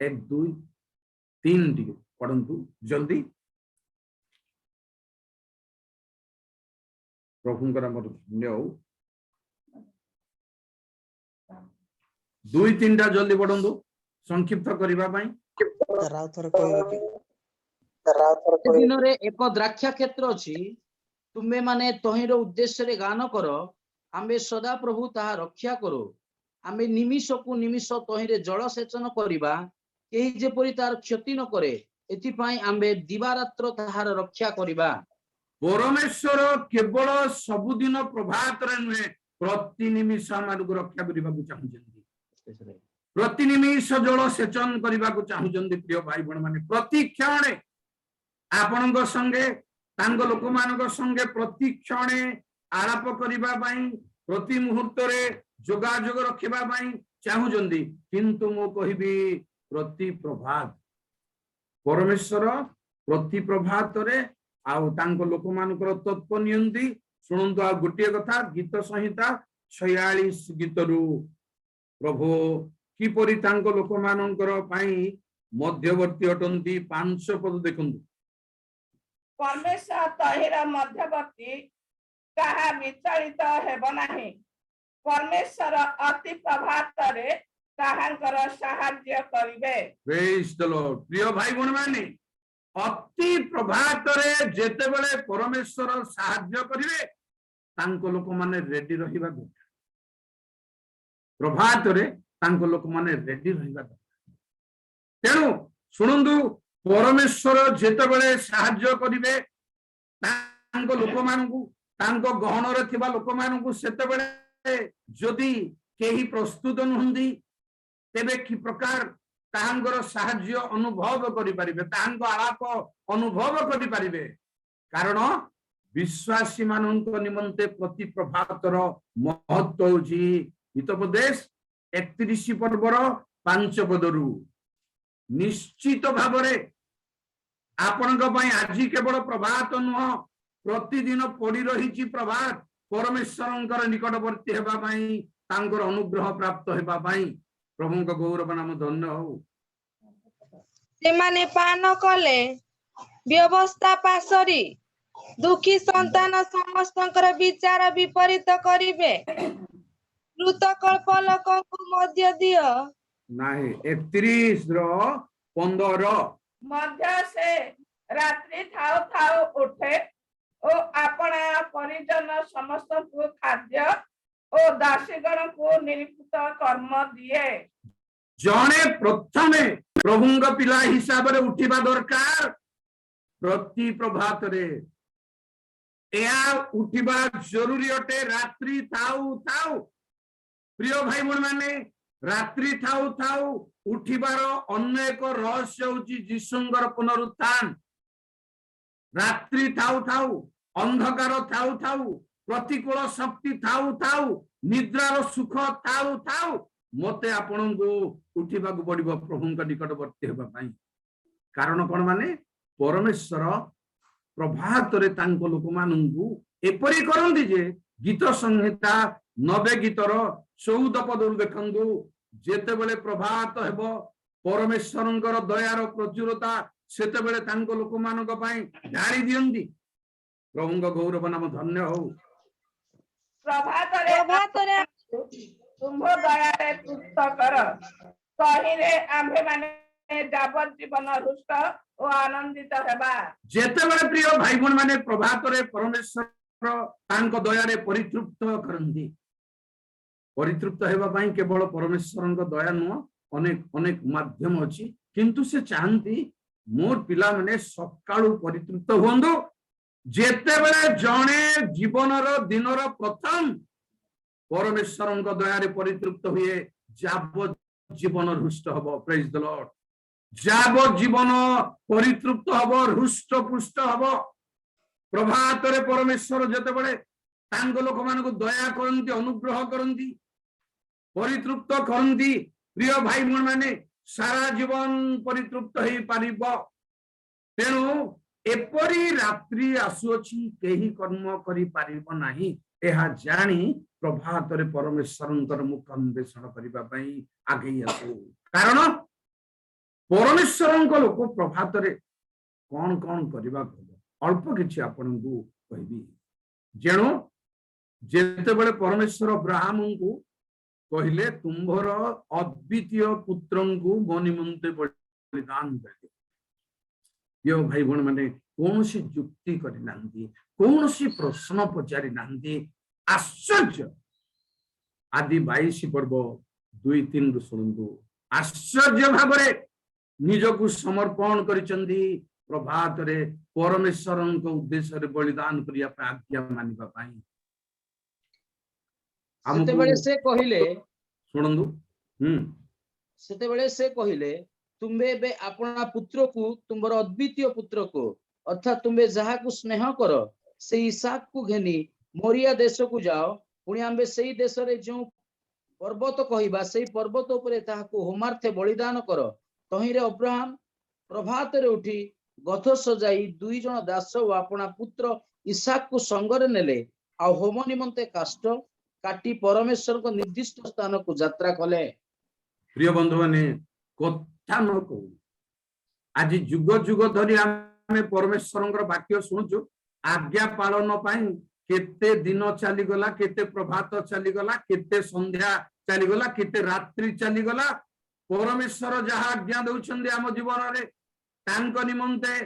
Speaker 5: 1 2 3 टिके पढंतु जल्दी प्रभुंकर हमर धन्य हो 2 3 टा जल्दी पढंतु संक्षिप्त करिबा पई
Speaker 1: दिन रे एक द्राक्षा क्षेत्र अछि तुमे माने तहिर उद्देश्य रे गान करो आमे सदा प्रभु ताहा रक्षा करो आमे निमिष को निमिष तहिरे जल सेचन करिबा एही जेपरि तार क्षति न करे एथि पई आमे दिवारात्र ताहार रक्षा करिबा
Speaker 5: परमेश्वर केवल सबुदिन प्रभात रे नुहे प्रति निमिष हमरु रक्षा करिबा को चाहुचंदी प्रति निमिष जल सेचन करिबा को चाहुचंदी प्रिय भाई बहन माने प्रति क्षणे आपनक संगे तांग लोक मानक संगे प्रति क्षणे आलाप करिबा पई प्रति मुहूर्त रे जोगाजोग रखिबा पई चाहुचंदी किंतु मो कहिबी प्रति प्रभात परमेश्वर प्रति प्रभात रे आउ तांग लोक मानकर तत्व नियंती सुनंतु आ गोटे कथा गीत संहिता 46 गीतरु प्रभु किपरि तांग लोक मानकर पई मध्यवर्ती अटंती 500 पद देखंतु
Speaker 7: परमेश्वर तहिर मध्यवर्ती कहा विचलित हेब नाही परमेश्वर अति प्रभात रे ताहांकर सहाय्य करिवे
Speaker 5: प्रेज द लॉर्ड प्रिय भाई बहन माने अति प्रभात रे जेते बेले परमेश्वर सहाय्य करिवे तांको लोक माने रेडी रहिबा दरकार प्रभात रे तांको लोक माने रेडी रहिबा दरकार तेनु सुनंदु परमेश्वर जेते बेले सहाय्य करिवे तांको लोक मानकु तांको गहणरे थिबा लोक मानकु सेतेबेले जदि केही प्रस्तुत नुहंदी तेबे कि प्रकार तांकर साहाय्य अनुभव करि परिबे तांको आलाप अनुभव करि परिबे कारण विश्वासी मानक निमंते प्रति प्रभातर महत्व होची हितोपदेश 31 पर्वर 5 पदरु निश्चित भावरे आपणक पई आजि केवल प्रभात नुह प्रतिदिन पड़ी रही प्रभात परमेश्वरंकर निकटवर्ती हेबा पई तांकर अनुग्रह प्राप्त हेबा पई प्रभुଙ୍କ गौरव नाम धन्य हो
Speaker 8: सेमाने पान कले व्यवस्था पासरी दुखी संतान समस्तंकर विचार विपरीत करिवे मृतकल्प लोकଙ୍କୁ मध्य दियो
Speaker 5: नाही 31 रो 15
Speaker 7: मध्य से रात्रि थाउ थाउ उठे ओ अपना परिजन समस्त को खाद्य ओ दासीगण को निरूपित कर्म दिए
Speaker 5: जने प्रथमे प्रभुंग पिला हिसाब रे उठिबा दरकार प्रति प्रभात रे या उठिबा जरूरी अटे रात्रि थाउ थाउ प्रिय भाई बहन माने रात्रि थाउ थाउ उठिबार अन्य एक रहस्य होची जीशुंगर पुनरुत्थान रात्रि थाउ थाउ अंधकार थाउ थाउ प्रतिकूल शक्ति थाउ थाउ निद्रार सुख थाउ थाउ मते आपनकु उठिबाकु पड़िबो प्रभुंक निकटवर्ती हेबा पई कारण कोन माने परमेश्वर प्रभात रे तांको लोक माननकु एपरि करंती जे गीत संहिता 90 गीतर 14 पदरु देखंदु जेते बेले प्रभात हेबो परमेश्वरंकर दयार प्रचुरता सेते बेले तांको लोक मानक पई ढाळी दियंती प्रभुंक गौरव नाम धन्य हो
Speaker 7: प्रभात रे तुम्भ दया रे तुष्ट कर तहिरे आम्भे माने जाबत जीवन रुष्ट ओ आनंदित हेबा
Speaker 5: जेते बेले प्रिय भाई बहन माने प्रभात रे परमेश्वर तांको दया रे परितृप्त करंती परितृप्त हेबा पई केवल परमेश्वरंक दया नुह अनेक अनेक माध्यम अछि किंतु से चाहंती मोर पिला माने सकाळू परितृप्त होंदो जेते बेले जणे जीवनर दिनर प्रथम परमेश्वरंक दया रे परितृप्त हुए जाब जीवन रुष्ट हबो प्रेज द लॉर्ड जाब जीवन परितृप्त हबो रुष्ट पुष्ट हबो प्रभात रे परमेश्वर जेते बेले तांग लोक मानको दया करंती अनुग्रह करंती परितृप्त करंती प्रिय भाई बहन माने सारा जीवन परितृप्त हेई पारिबो तेनु एपरी रात्रि आसुअछि केही कर्म करि पारिबो नाही एहा जानी प्रभात रे परमेश्वरंकर मुख अन्वेषण करिबा पई आगे आसु कारण परमेश्वरंक लोक प्रभात रे कोन कोन करिबा अल्प किछि आपनकु कहबी जेणो जेते बेले परमेश्वर अब्राहमंकु कहिले तुम्भर अद्वितीय पुत्रंकु मो निमंते बलिदान करियो यो भाई बहन माने कोनसी जुक्ति करि नांती कोनसी प्रश्न पचारि नांती आश्चर्य आदि 22 पर्व 2-3 रु सुनंतु आश्चर्य भाबरे निजकु समर्पण करिचंदी प्रभात रे परमेश्वरंक उद्देश्य रे बलिदान करिया पे आज्ञा मानिबा पई
Speaker 1: सेते बेले से कहिले
Speaker 5: सुनंदु
Speaker 1: सेते बेले से कहिले तुम्बे बे अपना पुत्र को तुमर अद्वितीय पुत्र को अर्थात तुम्बे जहा को स्नेह करो से इसहाक को घेनी मोरिया देश को जाओ पुणी आंबे सेही देश रे जो पर्वत कहिबा सेही पर्वत उपरे ताहा को होमार्थे बलिदान करो तहिरे अब्राहम प्रभात रे उठी गथ सजाई 2 जण दास ओ अपना पुत्र इसहाक को संगरे नेले आ होम निमंते काष्ट काटी परमेश्वर को निर्दिष्ट स्थान को यात्रा कले
Speaker 5: प्रिय बंधु माने कथा न को आज जुग जुग धरि आमे परमेश्वरंकर वाक्य सुनुचु आज्ञा पालन पई केते दिन चली गला केते प्रभात चली गला केते संध्या चली गला केते रात्रि चली गला परमेश्वर जहा आज्ञा दउछन्दी हम जीवन रे तांको निमंते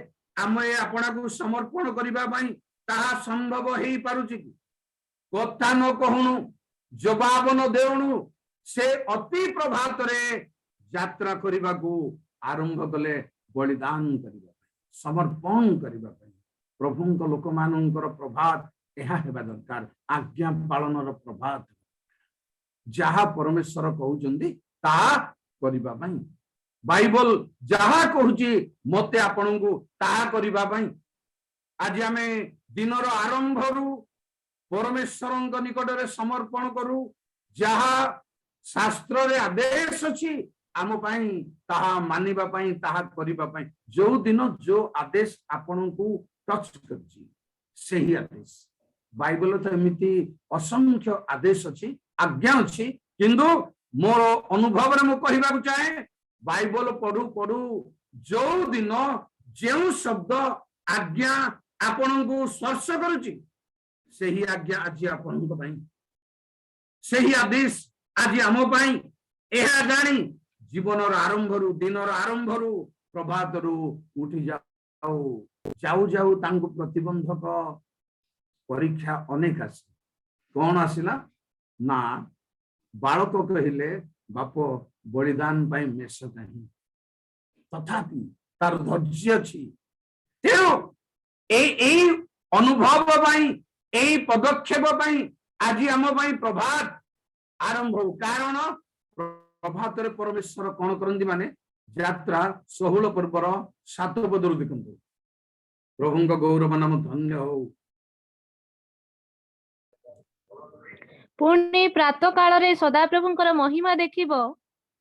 Speaker 5: आमे आपना को समर्पण करिबा पई ताहा संभव हेई पारुची कथा न कहणु जवाब न देउणु से अति प्रभात रे यात्रा करिबा को आरंभ कले बलिदान करिबा समर्पण करिबा प्रभुंक लोक मानकर प्रभात ଏହା हेबा दरकार आज्ञा पालन प्रभात जहा परमेश्वर कहउचंदी ता करिबा पई बाइबल जहा कहउची मते आपनकु ता करिबा पई आज आमे दिनर आरंभरू परमेश्वरଙ୍କ निकटरे समर्पण करू जहा शास्त्र रे आदेश अछि आम पई ताहा मानिबा पई ताहा करिबा पई जो दिन जो आदेश आपनकु टच करछि सही आदेश बाइबल तो एमिति असंख्य आदेश अछि आज्ञा अछि किंतु मोर अनुभव रे मो कहिबा चाहे बाइबल पढू पढू जो दिन जेउ शब्द आज्ञा आपनकु स्पर्श करूछि सही आज्ञा आज आपनकु पई सही आदेश आज आम पई एहा जानी जीवनर आरंभरू दिनर आरंभरू प्रभातरू उठी जाओ जाऊ जाऊ तांको प्रतिबंधक परीक्षा अनेक आसी कौन आसिला ना बालक कहले बाप बलिदान पाई मेष नहीं तथापि तार धैर्य अछि तेरो ए अनुभव पाई ए पदक्षेप पाई आज आम पाई प्रभात आरंभ हो कारण प्रभात रे परमेश्वर कौन करंदी माने यात्रा 16 पर्वर 7 पदरु देखंतु प्रभुଙ୍କ गौरव नाम धन्य हो
Speaker 9: पुण्य प्रातः काल रे सदाप्रभुଙ୍କର महिमा देखिबो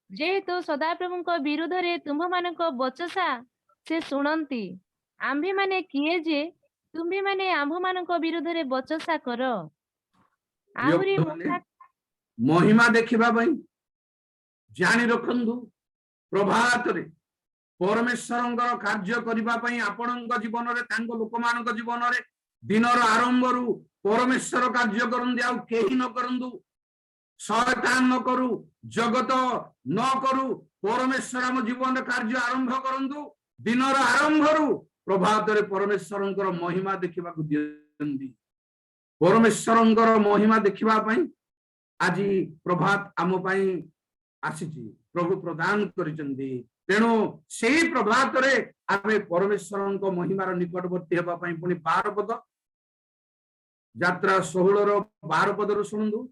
Speaker 9: जेहेतु सदाप्रभुଙ୍କ विरुद्धरे तुम्भ मानक बचसा से सुनंती आम्भे माने किए जे तुम्भे माने आम्भ मानक विरुद्धरे बचसा करो आहुरी
Speaker 5: महिमा देखिबा भाई जानी रखंदु प्रभात रे परमेश्वरंकर कार्य करिबा पई आपनक जीवन रे तांको लोकमानक जीवन रे दिनर आरंभरू परमेश्वर कार्य करंदी आ केही न करंदु शैतान न करू जगत न करू परमेश्वर हम जीवन रे कार्य आरंभ करंदु दिनर आरंभरू प्रभात रे परमेश्वरंकर महिमा देखिबा को दियंदी परमेश्वरंकर महिमा देखिबा पई आज प्रभात आम पई आसीची प्रभु प्रदान करिचंदी तेणु सेही प्रभात रे आमे परमेश्वरंक महिमार निकटवर्ती हेबा पई पुनी 12 पद यात्रा 16 रो 12 पद रो सुनंदु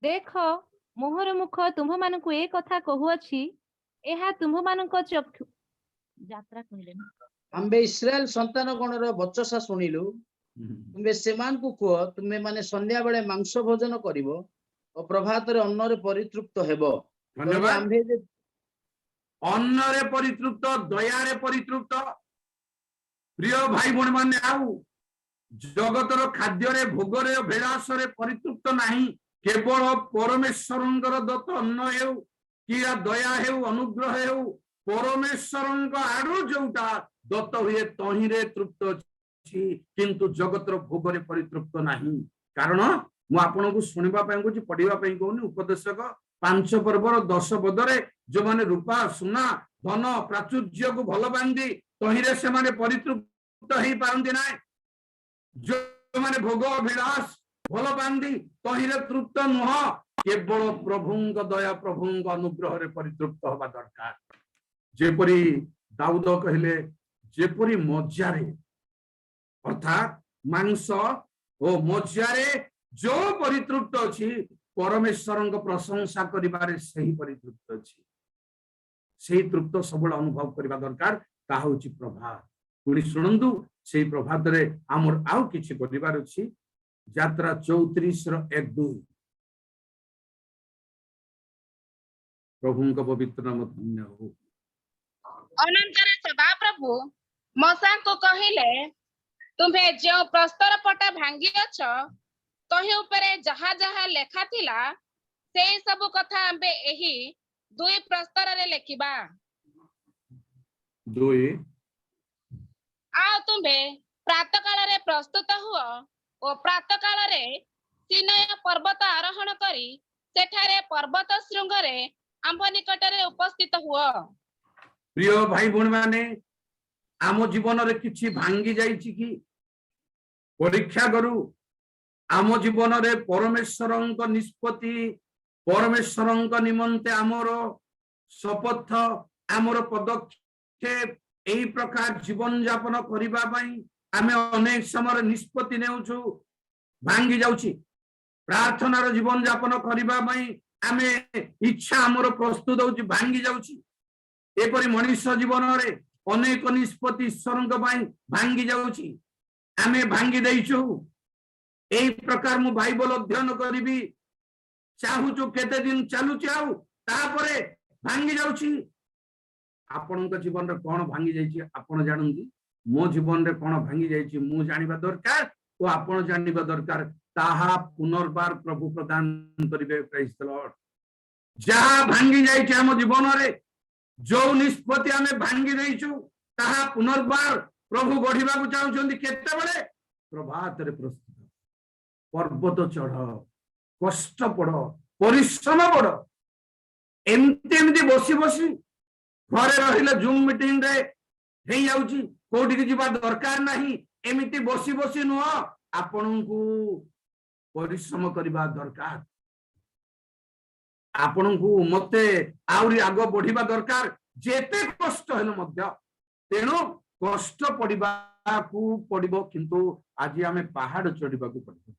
Speaker 9: देख मोहर मुख तुम्भ मानकु ए कथा कहूअछि एहा तुम्भ मानक चक्षु यात्रा कहले
Speaker 1: आम्बे इस्राएल संतान गणर बचसा सुनिलु तुमे सेमान को कुह तुमे माने संध्या बेले मांस भोजन करिवो और प्रभात रे अन्न रे परितृप्त हेबो
Speaker 5: धन्यवाद
Speaker 1: आम्बे जे
Speaker 5: अन्न रे परितृप्त दया रे परितृप्त प्रिय भाई भण माने आउ जगतर खाद्य रे भोग रे विलास रे परितृप्त नाही केवल परमेश्वरंकर दत्त अन्न हेउ कि दया हेउ अनुग्रह हेउ परमेश्वरंक आडू जोटा दत्त हुए तही रे तृप्त अछि किंतु जगतर भोग रे परितृप्त नाही कारण मु आपनको सुनिबा पई कहूची पढिबा पई कहूनी उपदेशक 5 पर्वर 10 पदरे जो माने रूपा सोना धन प्राचुर्य को भल बांधी तही रे से माने परितृप्त हेई पारंती नाही जो माने भोग विलास भल बांधी तही रे तृप्त नुह केवल प्रभुंक दया प्रभुंक अनुग्रह रे परितृप्त होबा दरकार जेपरी दाऊद कहले जेपरी मज्जारे अर्थात मांस ओ मज्जारे जो परितृप्त अछि परमेश्वरंक प्रशंसा करिबारे सही परितृप्त अछि सही तृप्त सबल अनुभव करिबा दरकार ता होछि प्रभात पुणी सुनंदु सेही प्रभात रे हमर आउ किछि करिबार अछि यात्रा 34 रो 1-2 प्रभुंक पवित्र नाम धन्य हो
Speaker 8: अनंतर सदाप्रभु मूसा को कहिले तुम्हें जो प्रस्तर पटा भांगी अछ तही ऊपर जहा जहा लेखा थिला से सब कथा आंबे एही दुई प्रस्तर रे लेखिबा
Speaker 5: 2
Speaker 8: आ तुम्हें प्रातः काल रे प्रस्तुत हुआ और प्रातः काल रे सिनाय पर्वत आरोहण करी सेठारे पर्वत शृंग रे आंभ निकट रे उपस्थित हुआ
Speaker 5: प्रिय भाई भण माने आम जीवन रे किछि भांगी जाईछि कि परीक्षा करू आम जीवन रे परमेश्वरंक निष्पत्ति परमेश्वरंक निमंते आमर शपथ आमर पदक्षेप एई प्रकार जीवन यापन करिबा पई आमे अनेक समय निष्पत्ति नेउछु भांगी जाउछि प्रार्थनार जीवन यापन करिबा पई आमे इच्छा हमर प्रस्तुत होउछि भांगी जाउछि एपरि मनुष्य जीवन रे अनेक निष्पत्ति ईश्वरଙ୍କ ପାଇଁ भांगी जाउछि आमे भांगी दैछु एई प्रकार मु बाइबल अध्ययन करिबी चाहुछु केते दिन चालुछि आउ तापरे भांगी जाउछि आपनक जीवन रे कोन भांगी जाइछि आपण जानନ୍ତି मो जीवन रे कोन भांगी जाइछि मु जानिबा दरकार ओ आपण जानिबा दरकार ताहा पुनर्बार प्रभु प्रदान करिवे प्रेज द लॉर्ड जहा भांगी जाइछि हम जीवन रे जो निष्पत्ति आमे भांगी दैछु ताहा पुनर्बार प्रभु गढिबा को चाहुछन्ती केते बळे प्रभात रे प्रस्तुत पर्वत चढ़ कष्ट पड़ परिश्रम पड़ एमती एमती बसी बसी घरे रहिले जूम मीटिंग रे हेई जाउची कोठी की जीवा दरकार नाही एमिति बसी बसी नुह आपनकू परिश्रम करबा दरकार आपनकू मते आउरी आगो बढ़िबा दरकार जेते कष्ट हेले मध्य तेणु कष्ट पड़िबा को पड़िबो किंतु आज आमे पहाड़ चढ़िबा को पड़िबो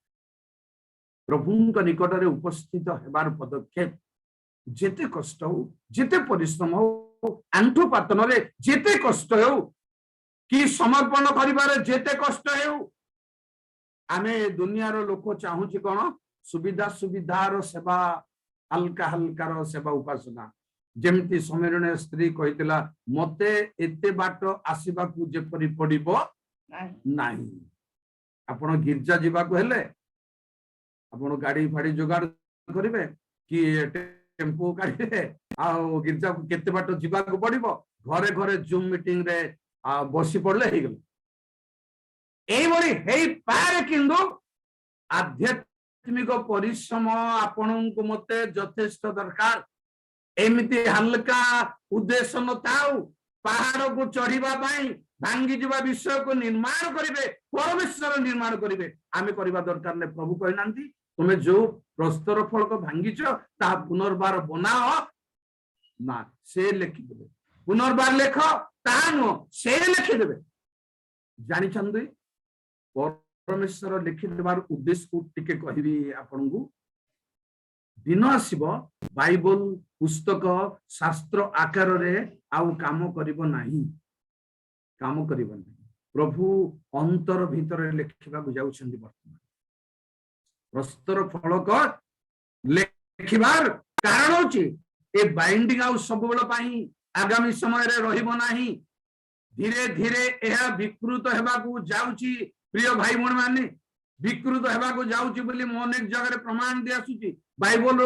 Speaker 5: प्रभुଙ୍କ निकटरे उपस्थित हेबार पदक्षेप जेते कष्ट हो जेते परिश्रम हो आंठु पातन रे जेते कष्ट हो कि समर्पण करिबारे जेते कष्ट हो आमे दुनियार लोक चाहूची कोन सुविधा सुविधार सेवा हल्का हल्कार सेवा उपासना जेमती समीरण स्त्री कहितला मते एते बाट आसीबा को जेपरि पड़िबो नाही आपण गिरजा जीवा को हेले आपण गाड़ी फाड़ी जोगाड़ करिवे कि टेम्पो काढिबे आ गिरजा को केते बाट जीवा को पड़िबो घरे घरे जूम मीटिंग रे बसी पड़ले हे गेल एई बड़ी हेई पार किंतु आध्यात्मिक परिश्रम आपनक मते यथेष्ट दरकार एमिति हल्का उद्देश्य न थाउ पहाड़ को चढ़ीबा पई भांगी जीवा विषय को निर्माण करिवे परमेश्वर निर्माण करिवे आमे करबा दरकार ने प्रभु कहनांती तुमे जो प्रस्तर फल को भांगीच ता पुनर्बार बनाओ ना से लिखि देबे पुनर्बार लेख ता नो से लिखि देबे जानि छंदी परमेश्वर लिखि देबार उद्देश्य को टिके कहिबी आपनगु दिन आसीबो बाइबल पुस्तक शास्त्र आकार रे आउ काम करिबो नाही काम करिबो नाही प्रभु अंतर भीतर लिखिबा को जाउछन्ती वर्तमान प्रस्तर फलक लिखिबार कारण होची ए बाइंडिंग आउ सब बेला पाई आगामी समय रे रहिबो नाही धीरे धीरे एहा विकृत हेबा को जाउची प्रिय भाई बहन माने विकृत हेबा को जाउची बोली म अनेक जगह रे प्रमाण दे आसुची बाइबल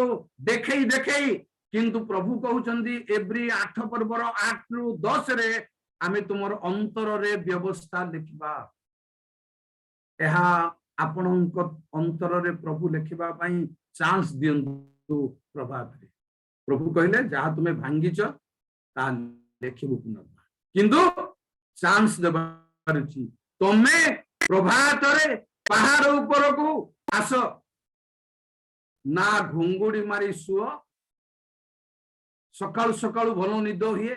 Speaker 5: देखेई देखेई किंतु प्रभु कहउचंदी एवरी 8 पर्वर 8 रु 10 रे आमे तुमर अंतर रे व्यवस्था लिखिबा एहा आपनक अंतर रे प्रभु लिखिबा पई चांस दियंतु प्रभात रे प्रभु कहले जहा तुमे भांगीच ता लिखिबु पुनर्बार किंतु चांस देबारछि तमे प्रभात रे पहाड़ ऊपर को आस ना घुंगुड़ी मारी सुओ सकाल सकाल भल निद हुए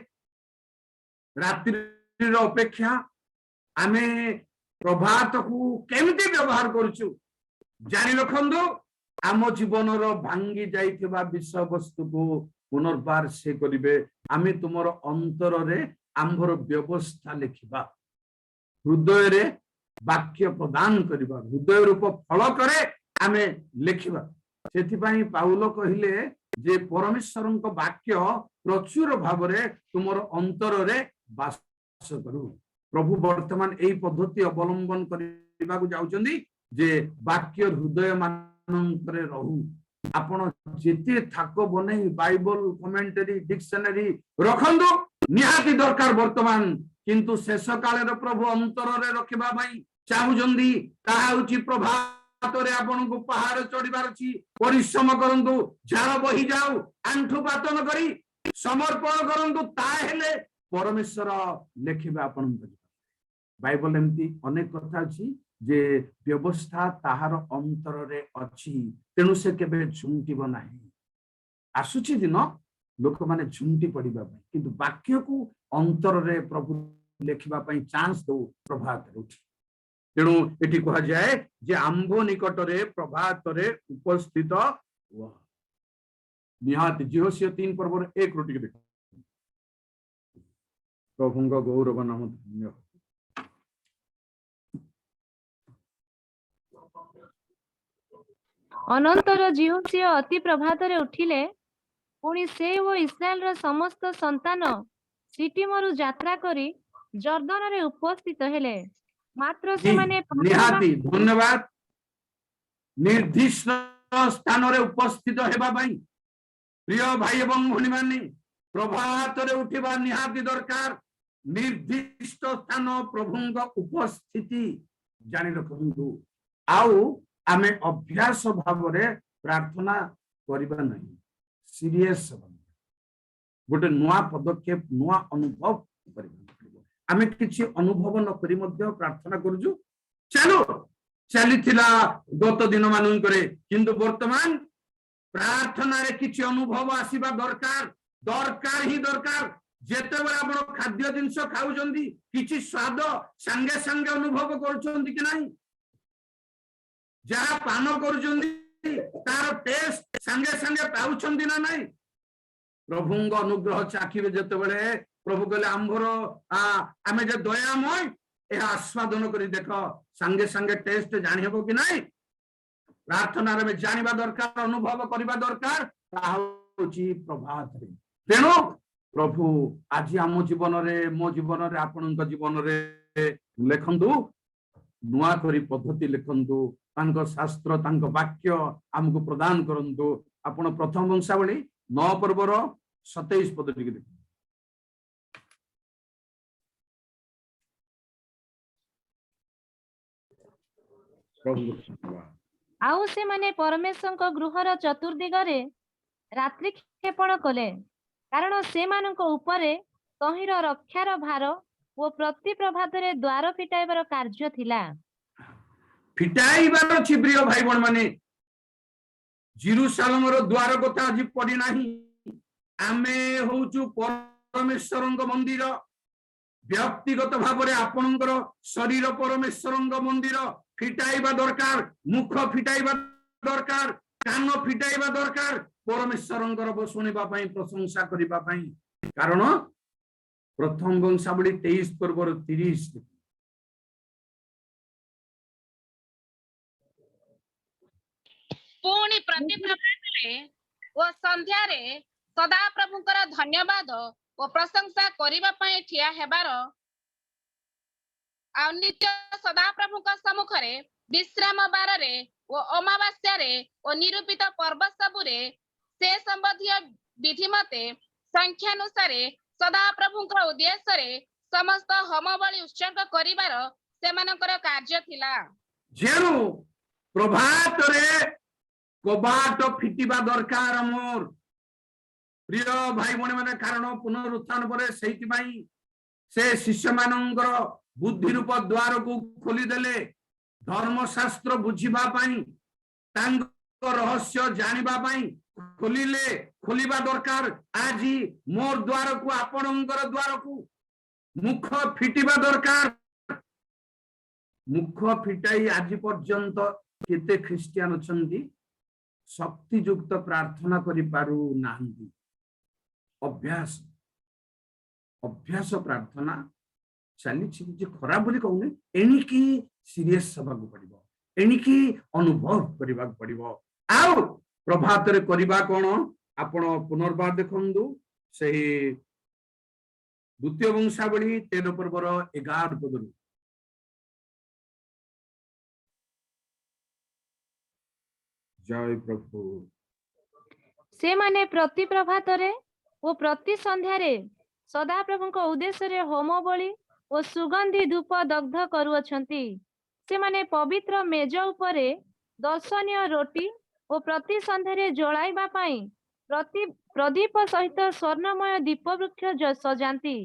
Speaker 5: रात्रि अपेक्षा आमे प्रभात को केमती व्यवहार करूछु जानि रखंदो आम जीवन भांगी जाइथिबा विषय वस्तु को पुनर्बार से करिवे आमे तुमर अंतर रे आंभर व्यवस्था लिखिबा हृदय रे वाक्य प्रदान करिबा हृदय रूप फल करे आमे लिखिबा सेथिपाई पाउल कहिले जे परमेश्वरक वाक्य प्रचुर भाव रे तुमर अंतर रे वास करू प्रभु वर्तमान एई पद्धति अवलंबन करिबा को जाउचंदी जे वाक्य हृदय मानंतरे रहू आपण जेते थाको बनै बाइबल कमेंटरी डिक्शनरी रखंदो निहाती दरकार वर्तमान किंतु शेष काल रे प्रभु अंतर रे रखिबा भाई चाहुजंदी ताहा होची प्रभात रे आपन को पहाड़ चढ़ीबार अछि परिश्रम करंतु झाड़ बही जाऊ आंठु पातन करी समर्पण करंतु ता हेले परमेश्वर लेखिबा आपन बाइबल एमती अनेक कथा अछि जे व्यवस्था ताहार अंतर रे अछि तेनु से केबे झुंटिबो नाही आसुची दिन लोक माने झुंटी पड़िबा किंतु वाक्य को अंतर रे प्रभु लेखिबा पई चांस दो प्रभात रे उठी तेणु एटी कहा जाए जे आंभ निकटरे प्रभातरे उपस्थित हुआ। निहाती जिहोशिया 3 पर्वर 1 रो टिके देखो। प्रभुंग गौरव नाम धन्य हो।
Speaker 9: ଅନନ୍ତର ଜିହୋସିୟ ଅତି ପ୍ରଭାତରେ ଉଠିଲେ, ପୁଣି ସେ ଓ ଇସ୍ରାଏଲର ସମସ୍ତ ସନ୍ତାନ ସିଟିମରୁ ଯାତ୍ରା କରି ଜର୍ଦ୍ଦନରେ ଉପସ୍ଥିତ ହେଲେ। ମାତ୍ର ସେମାନେ
Speaker 5: निहाती धन्यवाद। निर्दिष्ट स्थान रे उपस्थित हेबा पई प्रिय भाई एवं भौणी माने प्रभातरे उठिबा निहाती दरकार। निर्दिष्ट स्थान प्रभुंग उपस्थिति जानि रखंतु। आउ आमे अभ्यास भावरे प्रार्थना करिबा नहीं, सीरियस गोटे नुआ पदक्षेप नुआ अनुभव करिबा। आमे किछि अनुभव न करी मध्य प्रार्थना करूजु। चलो चलीथिला गत दिन मानकरे, किंतु वर्तमान प्रार्थना रे किछि अनुभव आसीबा दरकार। दरकार ही दरकार। जेतेबेले आपण खाद्य जिंस खाउचंदी किछि स्वाद संगे संगे अनुभव करूचंदी कि नाही? जहा पान करूचंदी तार टेस्ट संगे संगे पाउचंदी ना नाही? प्रभुंग अनुग्रह चाखिबे जेतेबेले प्रभु कहले आंभर आमे जे दयामय ए आस्वादन करी देखो संगे संगे टेस्ट जानि हेबो कि नाही? प्रार्थना रे जानिबा दरकार, अनुभव करिबा दरकार। ताहा होची प्रभात रे। तेणु प्रभु आज आम जीवन रे मो जीवन रे आपनक जीवन रे लेखंदु नुआ करी पद्धति लेखंदु। तांको शास्त्र तांको वाक्य हमको प्रदान करंतु। आपण प्रथम वंशावली 9 पर्वर 27 पद टिके देखो।
Speaker 9: ଆଉ ସେମାନେ ପରମେଶ୍ୱରଙ୍କ ଗୃହର ଚତୁର୍ଦିଗରେ ରାତ୍ରି କ୍ଷେପଣ କଲେ, କାରଣ ସେମାନଙ୍କ ଉପରେ ତହିଁର ରକ୍ଷାର ଭାର ଓ ପ୍ରତି ପ୍ରଭାତରେ ଦ୍ୱାର ଫିଟାଇବାର କାର୍ଯ୍ୟ ଥିଲା।
Speaker 5: फिटाइबार अछि प्रिय भाई बण माने जेरूसालेम रो द्वार कथा आज पड़ी नाही। आमे होउचु परमेश्वरंग मंदिर। व्यक्तिगत भाव रे आपनकर शरीर परमेश्वरंग मंदिर फिटाइबा दरकार। मुख फिटाइबा दरकार, कान फिटाइबा दरकार। परमेश्वरंगर शुणिबा पई प्रशंसा करिबा पई। कारण प्रथम वंशावली 23 पर्वर 30
Speaker 8: पुणी प्रति प्रभातरे ओ संध्यारे सदा प्रभुंकर धन्यवाद ओ प्रशंसा करिबा पई ठिया हेबार आ नित्य सदा प्रभुंक सम्मुखरे विश्राम बाररे ओ अमावास्यारे ओ निरूपित पर्व सबुरे से संबंधी विधि मते संख्यानुसारे सदा प्रभुंकर उद्देश्यरे समस्त होम बलि उत्सर्ग करिबार सेमानकर कार्य थिला।
Speaker 5: जेनु प्रभातरे कबाट फिटिबा दरकार मोर प्रिय भाई बणे माने। कारण पुनरुत्थान परे सेति भाई से शिष्य मानंकर बुद्धि रूप द्वार को खोली देले। धर्मशास्त्र बुझिबा पई तांको रहस्य जानिबा पई खोलिले। खोलिबा दरकार। आज मोर द्वार को आपणंकर द्वार को मुख फिटिबा दरकार। मुख फिटाई आज पर्यंत केते ख्रिस्टियान अछंती शक्ति युक्त प्रार्थना करि पारु नांदी। अभ्यास अभ्यास प्रार्थना चली जे खराब बोली कहूने एणिकी सीरियस सबाक पड़िबो, एणिकी अनुभव करिबाक पड़िबो। आउ प्रभात रे करिबा कोन आपण पुनर्बार देखंदु सही द्वितीय वंशावली 13 पर्वर 11 पदरु। जय प्रभु।
Speaker 9: से माने प्रति प्रभातरे ओ प्रति संध्यारे सदा प्रभुंक उद्देश्य होम बलि ओ सुगंधी धूप दग्ध करुअछंती। से माने पवित्र मेज उपरे दर्शनीय रोटी ओ प्रति संध्यारे जलाइबा पई प्रति प्रदीप सहित स्वर्णमय दीप वृक्ष सजांती।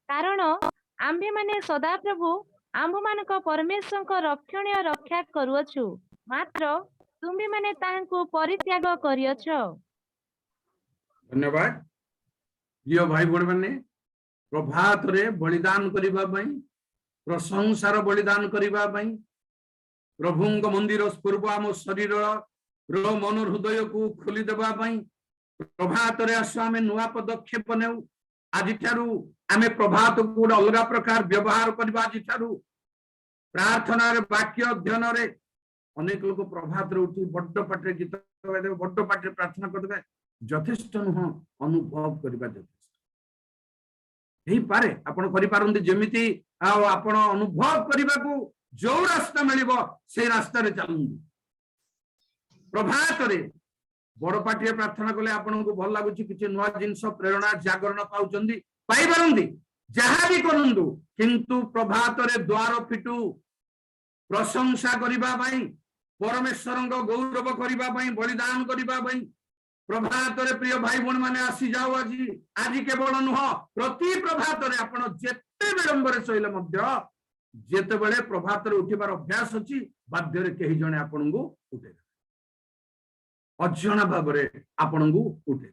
Speaker 9: कारण आम्भे माने सदा प्रभु आम्भ मानक परमेश्वरक रक्षणीय रक्षा करुअछु, मात्र तुम्ही माने ताहांकु परित्याग करियछ।
Speaker 5: धन्यवाद। प्रिय भाई बण माने प्रभात रे बलिदान करिबा पई, प्रशंसार बलिदान करिबा पई प्रभुंग मंदिर पूर्व आम शरीर रो मन हृदय को खोली देबा पई प्रभात रे आसो आमे नुआ पदक्षेप नेउ आज ठारू आमे प्रभात को गोटे अलग प्रकार व्यवहार करबा आज ठारू प्रार्थना रे वाक्य अध्ययन रे अनेक लोग प्रभात रे उठी बड्ड पाटे गीत गाइबे बड्ड पाटे प्रार्थना करबे यथेष्ट नुह अनुभव करबा यथेष्ट एही पारे आपण करि पारंती जेमिति आपण अनुभव करबा को जो रास्ता मिलिबो से रास्ता रे चलंदी प्रभात रे बड़ पाटिए प्रार्थना कले आपन को भल लागुची किछि नुवा जिंस प्रेरणा जागरण पाउचंदी पाई पारंदी जहां भी करंदु किंतु प्रभात रे द्वार फिटू प्रशंसा करिबा पई परमेश्वरंग गौरव करिबा पई बलिदान करिबा पई प्रभात रे प्रिय भाई बहन माने आसी जाओ आज केवल नुह प्रति प्रभात रे आपण जेते विलंब रे सइले मध्य जेते बेले प्रभात रे उठिबार अभ्यास अछि बाध्य रे केही जणे आपण को उठे अजणा भाव रे आपण को उठे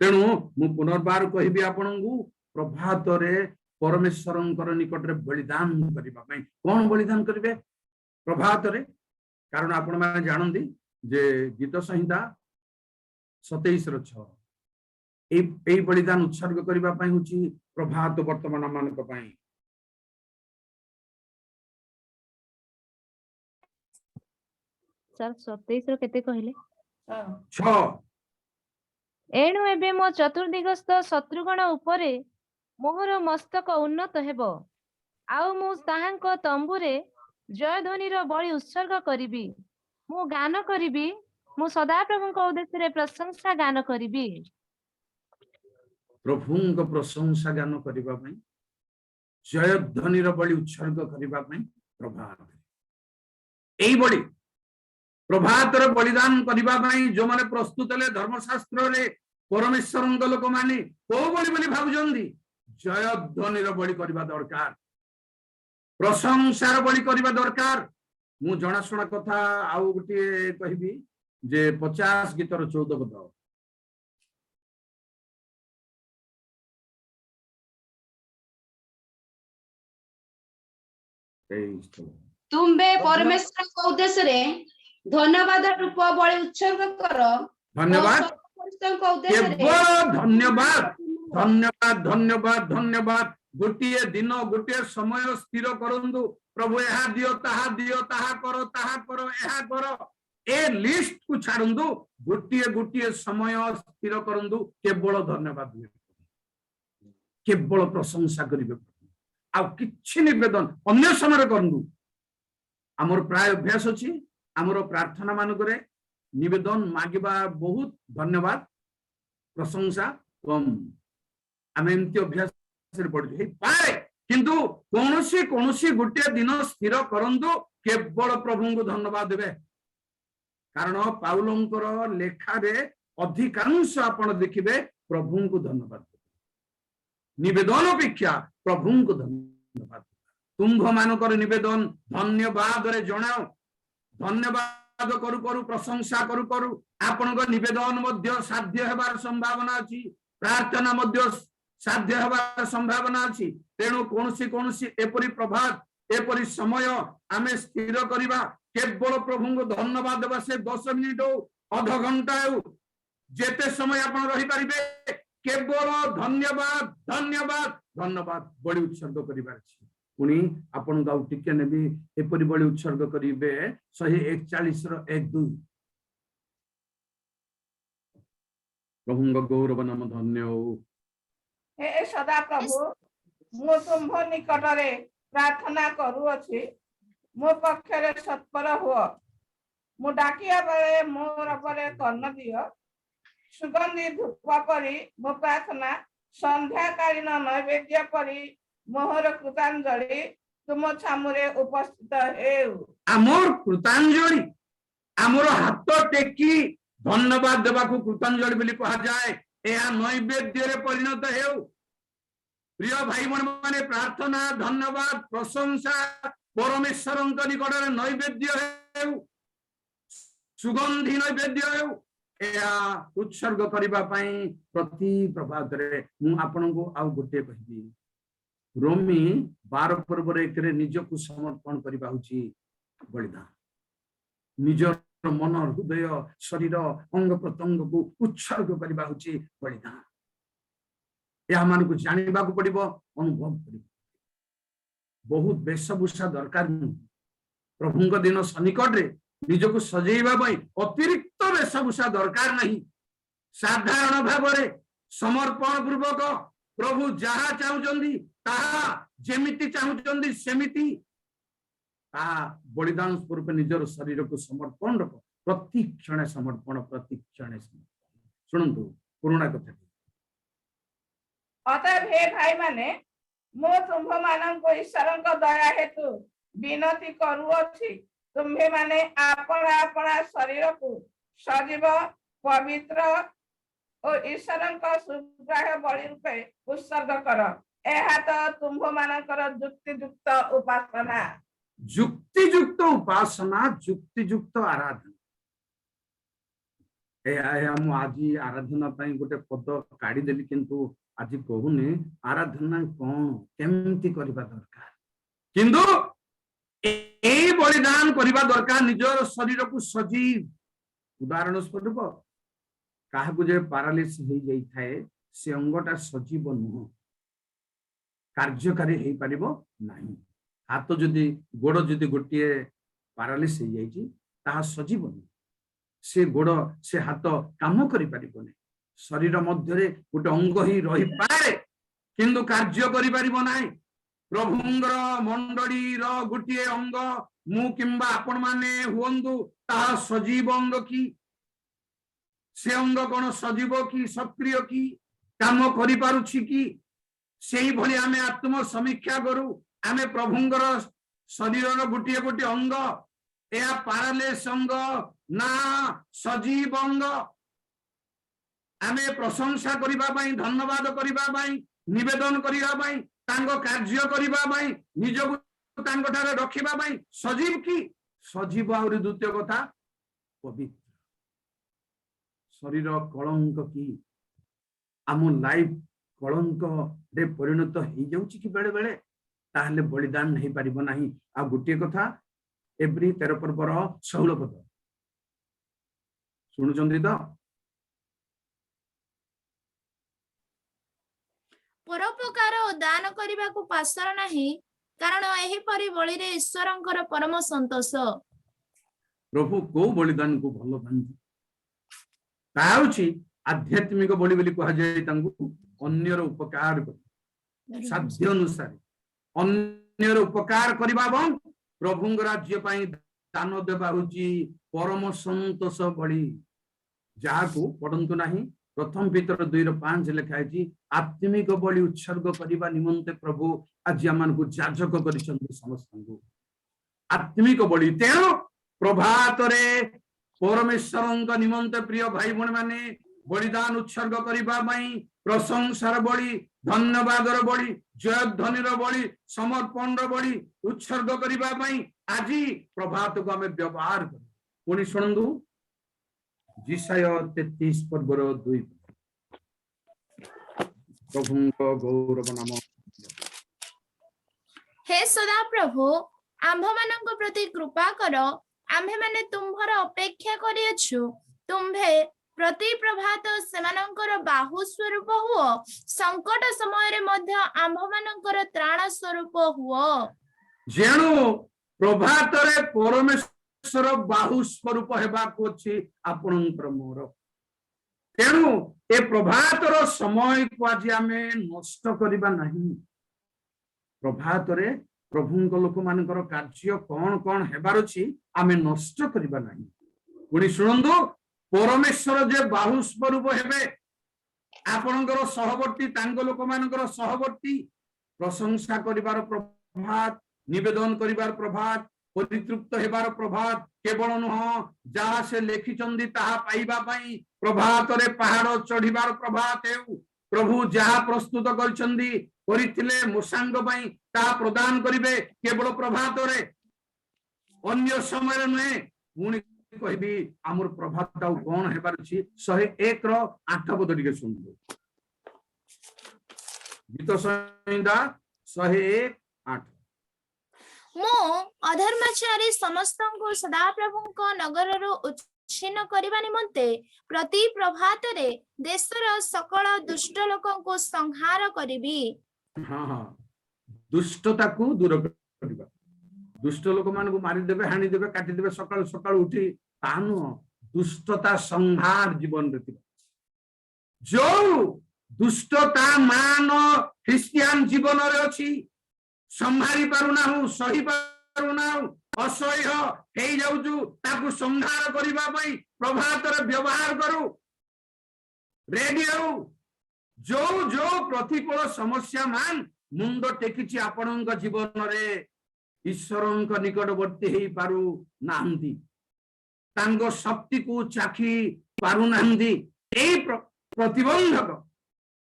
Speaker 5: तेणु मु पुनर्बार कहबी आपण को प्रभात रे परमेश्वरंकर निकट रे बलिदान करिबा पई कोन बलिदान करिवे प्रभात रे कारण आपण माने जानंदी जे गीत संहिता 27:6 एई बलिदान उत्सर्ग करिबा पई होची प्रभात वर्तमान मानक पई
Speaker 9: सर 27 रो केते कहले
Speaker 5: 6
Speaker 9: एणु एबे मो चतुर्दिगस्थ शत्रुगण उपरे मोहर मस्तक उन्नत हेबो आउ मु ताहांक तंबुरे जय ध्वनि रो बळी उत्सर्ग करिबी मु गान करिबी मु सदा प्रभुंक उद्देश्य रे प्रशंसा गान करिबी
Speaker 5: प्रभुंक प्रशंसा गान करिबा पई जय ध्वनि रो बळी उत्सर्ग करिबा पई प्रभात एई बळी प्रभात रे बलिदान करिबा पई जो माने प्रस्तुत ले धर्मशास्त्र रे परमेश्वरंक लोक माने को बळी बोली भाबुजंदी जय ध्वनि रो बळी करिबा दरकार प्रशंसार बळी करिबा दरकार मु जणाशुणा कथा आउ गुटी कहबी जे 50 गीतर 14 पद
Speaker 10: तुम्बे परमेश्वर को उद्देश्य रे धन्यवाद रूप बळी उत्सर्ग कर
Speaker 5: धन्यवाद
Speaker 10: को उद्देश्य रे
Speaker 5: केवल धन्यवाद धन्यवाद धन्यवाद धन्यवाद गोटिए दिन गोटिए समय स्थिर करंदु प्रभु एहा दियो ताहा करो एहा करो ए लिस्ट को छाड़ंदु गोटिए गोटिए समय स्थिर करंदु केवल धन्यवाद केवल प्रशंसा करिवे आ किछि निवेदन अन्य समय करंदु हमर प्राय अभ्यास अछि हमर प्रार्थना मानकरे निवेदन मागिबा बहुत धन्यवाद प्रशंसा कम आम एमती अभ्यास पड़े पाए किंतु कौनसी गोटे दिन स्थिर करंतु केवल प्रभु को धन्यवाद देवे कारण पाउलंकर लेखा रे अधिकांश आपण देखिबे प्रभु को धन्यवाद निवेदन अपेक्षा प्रभु को धन्यवाद तुम्भ मानकर निवेदन धन्यवाद रे जणाओ धन्यवाद करू करू प्रशंसा करू करू आपण निवेदन मध्य साध्य हेबार संभावना अछि प्रार्थना मध्य साध्य हेबार संभावना अछि तेणु कोनसी एपरि प्रभात एपरि समय आमे स्थिर करिबा केवल प्रभु को धन्यवाद देबा से 10 मिनिट हो आधा घंटा हो जेते समय आपण रहि परिबे केवल धन्यवाद धन्यवाद धन्यवाद बड़ी उत्सर्ग करिबार अछि पुनी आपण गाउ टिके नेबी एपरि बड़ी उत्सर्ग करिबे 141 रो 1-2 प्रभु गौरव नाम धन्य हो
Speaker 7: हे सदा प्रभु मो तुम्भ निकट रे प्रार्थना करू अछि मो पक्ष रे सत्पर हो मो डाकिया बेले मोर परे कर्ण दियो सुगंधी धूप परी मो प्रार्थना संध्या कालीन नैवेद्य परी मोहर कृतांजलि तुम छामुरे उपस्थित हेउ
Speaker 5: आमोर कृतांजलि आमोर हाथ टेकी धन्यवाद देबा को कृतांजलि बोली कहा जाए एहा नैवेद्य रे परिणत हेउ प्रिय भाई बहन माने प्रार्थना धन्यवाद प्रशंसा परमेश्वरंक निकट रे नैवेद्य हेउ सुगंधी नैवेद्य हेउ एहा उत्सर्ग करिबा पई प्रति प्रभात रे मु आपन को आउ गोटे कहबी रोमी 12 पर्व रे एकरे निज को समर्पण करिबा होची बलिदान निजर मन हृदय शरीर अंग प्रत्यंग को उत्सर्ग करबा होची बलिदान। या मान को जानिबा को पड़िबो, अनुभव करिबो। बहुत वेशभूषा दरकार नहीं। प्रभुଙ୍କ दिन सन्निकट रे निजको सजेइबा पई अतिरिक्त वेशभूषा दरकार नहीं। साधारण भाव रे समर्पण पूर्वक प्रभु जहा चाहुचंदी ताहा जेमिति चाहुचंदी सेमिति ताहा बलिदान स्वरूप निजर शरीर को समर्पण रख। प्रति क्षण समर्पण, प्रति क्षण समर्पण। सुनंतु पुराना कथा।
Speaker 7: अतएव हे भाई माने मो तुम्भ मानक ईश्वर दया हेतु विनती करूअछि, तुम्भे माने आपण आपण शरीर को सजीव पवित्र और ईश्वर सुग्राह्य बलि रूपे उत्सर्ग कर। एहा तो तुम्भ मानकर युक्तियुक्त उपासना।
Speaker 5: युक्तियुक्त उपासना, युक्तियुक्त आराधना। मु आज आराधना गोटे पद काढ़ी देली, किंतु आज कहूनी आराधना कौन केमती करबा दरकार। किंतु ए बलिदान करबा दरकार निजर शरीर को सजीव। उदाहरण स्वरूप काहाकु जे पैरालिसिस हो जाई थाए से अंगटा सजीव नुह, कार्यकारी हो पारिबो नाही। हाथ जदि गोड़ जदि गोटे पैरालिसिस हो जाई छी ताहा सजीव नुह, से गोड़ से हाथ काम करि पारिबो नै। शरीर मध्य गोटे अंग ही रही पाए किंतु कार्य करि पारिबो नाही। प्रभुंगर मंडली गोटे अंग मु किंबा आपण माने हुंतु ताहा सजीव अंग की, से अंग कौन सजीव की सक्रिय की काम करि पारुछि की। सेही भली आमे आत्म समीक्षा करू। आमे प्रभुंगर शरीर गोटे गोटे अंग या पैरालिसिस अंग ना सजीव अंग। आमे प्रशंसा करिबा पई, धन्यवाद करिबा पई, निवेदन करिबा पई, तांगो कार्य करिबा पई, निजको तांगो ठारे रखिबा पई सजीव की। सजीव और द्वितीय कथा पवित्र। शरीर कलंक की आम लाइफ कलंक रे परिणत हो जाउची कि बेले बेले, ताहले बलिदान नहीं पारिबो नाही। आ गोटे कथा एब्री 13 पर्वर 16 पद सुनुचंदी तो।
Speaker 11: परोपकार और दान करने को पासर नहीं, कारण एही परि बलि रे ईश्वरंकर परम संतोष।
Speaker 5: प्रभु को बलिदान को भलो पांती ताउची आध्यात्मिक बलि बोली कहा जाय। तांगु अन्यर उपकार कर साध्य अनुसार अन्यर उपकार करबा बं प्रभुंग राज्य पई दान देबा होची परम संतोष बलि। जाहाकू पढ़ंतु नाही, प्रथम पीतर 2:5 लिखा है आत्मिक बलि उत्सर्ग करबा निमंते प्रभु आज आमान को जाजक करिसंती समस्त को आत्मिक बलि। तेणु प्रभात रे परमेश्वर निमंते प्रिय भाई बहन माने बलिदान उत्सर्ग करबा पई प्रशंसार बलि, धन्यवादर बलि, जयध्वनिर बलि, समर्पणर बलि उत्सर्ग करबा पई आज प्रभात को हमें व्यवहार कर। पुणी सुनंदु जिसाया 33 पर्वर 2। प्रभुंको गौरव नाम।
Speaker 11: हे सदा प्रभु आम्भ मानक प्रति कृपा कर। आम्भे माने तुम्भर अपेक्षा करियछु। तुम्भे प्रति प्रभात सेमानंकर बाहु स्वरूप हुओ, संकट समय रे मध्य आम्भ मानकर त्राण स्वरूप हुओ।
Speaker 5: जेणु प्रभात रे परमेश्वर बाहु स्वरूप हेबा को अछि आपणंकर मोर। तेणु ए प्रभातर समय को आज आमे नष्ट करिबा नाही। प्रभात रे प्रभुंक लोक मानकर कार्य कोन कोन हेबार अछि आमे नष्ट करिबा नाही। पुणी सुनंदु परमेश्वर जे बाहु स्वरूप हेबे आपणकर सहवर्ती, तांग लोक मानकर सहवर्ती, प्रशंसा करिबार प्रभात, निवेदन करिबार प्रभात, परितृप्त हेबार प्रभात केवल नुह जहा से लिखिचंदी ताहा पाइबा पई प्रभात रे पहाड़ चढ़िबार प्रभात हेउ। प्रभु जहा प्रस्तुत करचंदी करिथिले मुसांग पई ता प्रदान करिवे केवल प्रभात रे, अन्य समय रे नुहे। पुणी कहबी आमर प्रभात कौन हेबार अछि 101 रो 8 पद टिके सुनबो। गीत संहिता 101:8।
Speaker 11: मो अधर्मचारी समस्तଙ୍କୁ सदाप्रभुଙ୍କ नगरରୁ उच्छिन्न କରିବା ନିମନ୍ତେ ପ୍ରତି ପ୍ରଭାତରେ ଦେଶର सकल दुष्ट ଲୋକଙ୍କୁ संहार କରିବି।
Speaker 5: हाँ हाँ दुष्टता को दूर करवा दुष्ट लोक मान को मारी देबे हानि देबे काटी देबे सकाळ सकाळ उठी तानु दुष्टता संहार जीवन रे थिबा जो दुष्टता मान ख्रिस्टियन जीवन रे अछि संहारी पारुना हूँ सही पारुना हूँ असह्य हे जाउछु ताकू संहार करिबा पई प्रभात रे व्यवहार करू रेडी हो जो जो प्रतिकूल समस्या मान मुंड टेकिछि आपणक जीवन रे ईश्वरक निकटवर्ती हेई पारु नाहंती तांगो शक्ति को चाखी पारु नाहंती ए प्रतिबंधक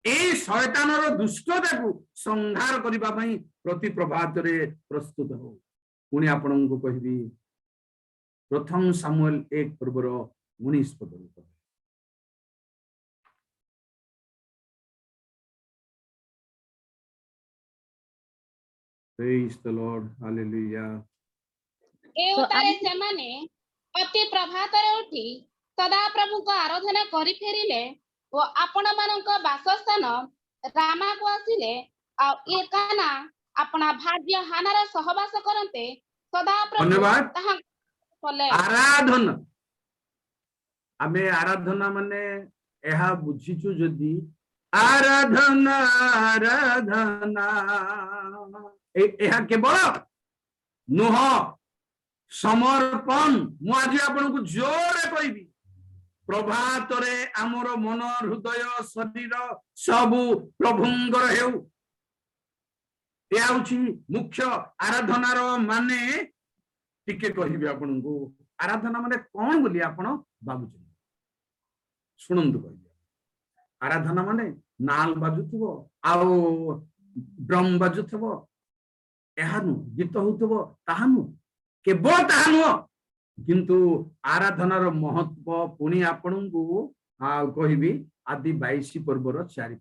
Speaker 5: ए शैतानर दुष्टता को संहार करिबा पई प्रति प्रभात रे प्रस्तुत हो पुणी आपणक कहिबी प्रथम सामुएल 1 पर्वर 19 पद। Praise the Lord. Hallelujah.
Speaker 8: ए उतारे सेमाने अति प्रभातरे उठी सदा प्रभु को आराधना करि फेरिले ओ आपण मानक वासस्थान रामा को आसिले आ एकाना अपना भाग्य हानार सहवास करन्ते सदा प्रभु
Speaker 5: धन्यवाद।
Speaker 8: ताहा कले
Speaker 5: आराधना आमे आराधना माने एहा बुझिछु जदी आराधना आराधना एहा केवल नुह समर्पण मु आज आपन को जोरे कहबी प्रभात रे हमर मन हृदय शरीर सबु प्रभुंगर हेउ ए आउची मुख्य आराधनार माने टिके कहबी आपन को आराधना माने कोन बोली आपन बाबुजी सुनंतु कहबी आराधना माने नाल बाजुथबो आउ ड्रम बाजुथबो एहानु गीत होतबो ताहानु केवल ताहानु किंतु आराधनार महत्व पुणी आपनकु कहबी आदि 22 पर्वर 4-5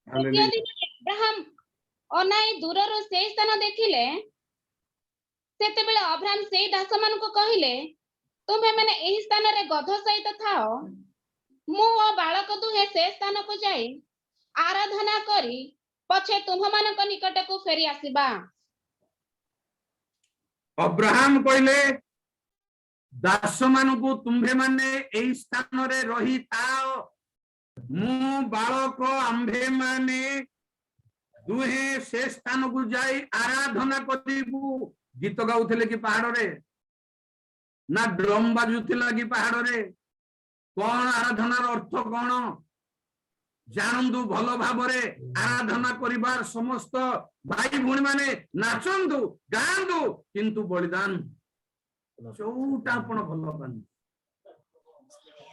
Speaker 8: अब्राहम अनाई दूररो से स्थान देखिले सेते बेले अब्राहम से दास मान को कहिले तुम्हें माने एही स्थान रे गध सहित थाओ मु ओ बालक दुहे से स्थान को जाई आराधना करी पछे तुम मानक निकट को फेरी आसीबा।
Speaker 5: अब्राहम कहले दास मान को तुम्हे माने एही स्थान रे रही ताओ मु बालक आंभे माने दुहे से स्थान को जाई आराधना करिबु। गीत गाउथिले कि पहाड़ रे ना ड्रम बाजुथिला कि पहाड़ रे कौन आराधनार अर्थ कौन जानंदु भल भाव रे आराधना करिबार समस्त भाई भूणी माने नाचंदु गांदु किंतु बलिदान जोटा आपण भल पानी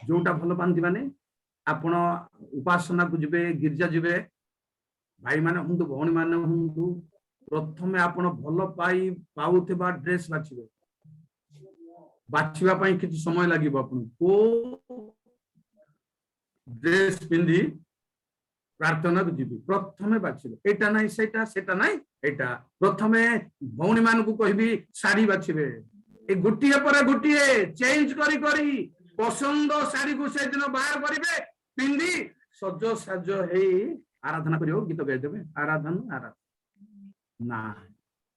Speaker 5: जोटा भल पांती माने आपण उपासना को जिबे गिरजा जिबे भाई माने हुंतु भौणी माने हुंतु प्रथमे आपण भल पाई पाउथबा ड्रेस बाछिबे बाछिबा पई किछि समय लागिबो आपण को ड्रेस पिंदी प्रार्थना को जीवी प्रथमे बाछिबे एटा नाही सेटा सेटा नाही एटा प्रथमे भौणी मान को कहबी साड़ी बाछिबे ए गुटिए पर गुटिए चेंज करी करी पसंद साड़ी को से दिन बाहर करिवे पिंदी सज साज हेई आराधना करियो गीत गाइ देबे आराधना ना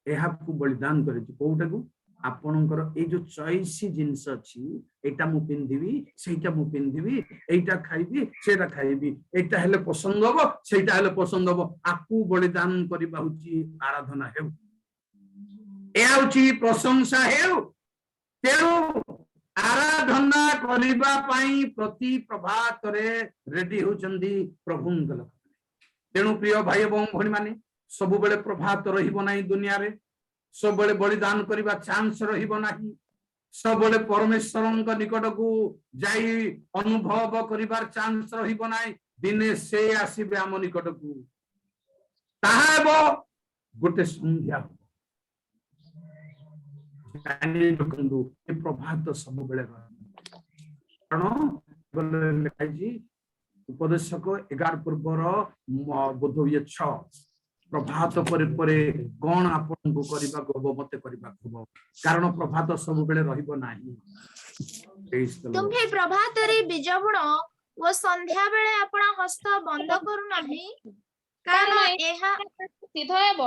Speaker 5: एहा को बलिदान करि कोउटा को आपनकर ए जो चॉइस जिंस अछि एटा मु पिंदिबी सेटा मु पिंदिबी एटा खाइबी सेटा खाइबी एटा हेले पसंद हबो सेटा हेले पसंद हबो आकु बलिदान करिबा होची आराधना हेउ ए आउची प्रशंसा हेउ तेनु आराधना करिबा पई प्रति प्रभात रे रेडी होचंदी प्रभुंगल तेनु प्रिय भाई एवं भणी माने सब बेले प्रभात रहिबो नाही दुनिया रे सब बेले बलिदान करिबा चांस रहिबो नाही सब बेले परमेश्वरक निकट को जाई अनुभव करिबार चांस रहिबो नाही दिने से आसीबे हम निकट को ताहाबो गोटे संध्या जानि रखंदु ए प्रभात सब बेले कारण बोले लिखाई उपदेशक 11 पूर्वर बोध हुए 6 प्रभात पर कौन आपन को करबा को मते करबा को कारण प्रभात सब बेले रहइबो नाही
Speaker 11: तुम्भे प्रभात रे बीजबुण ओ संध्या बेले आपण हस्त बंद करू नाही कारण एहा
Speaker 8: सिद्ध हेब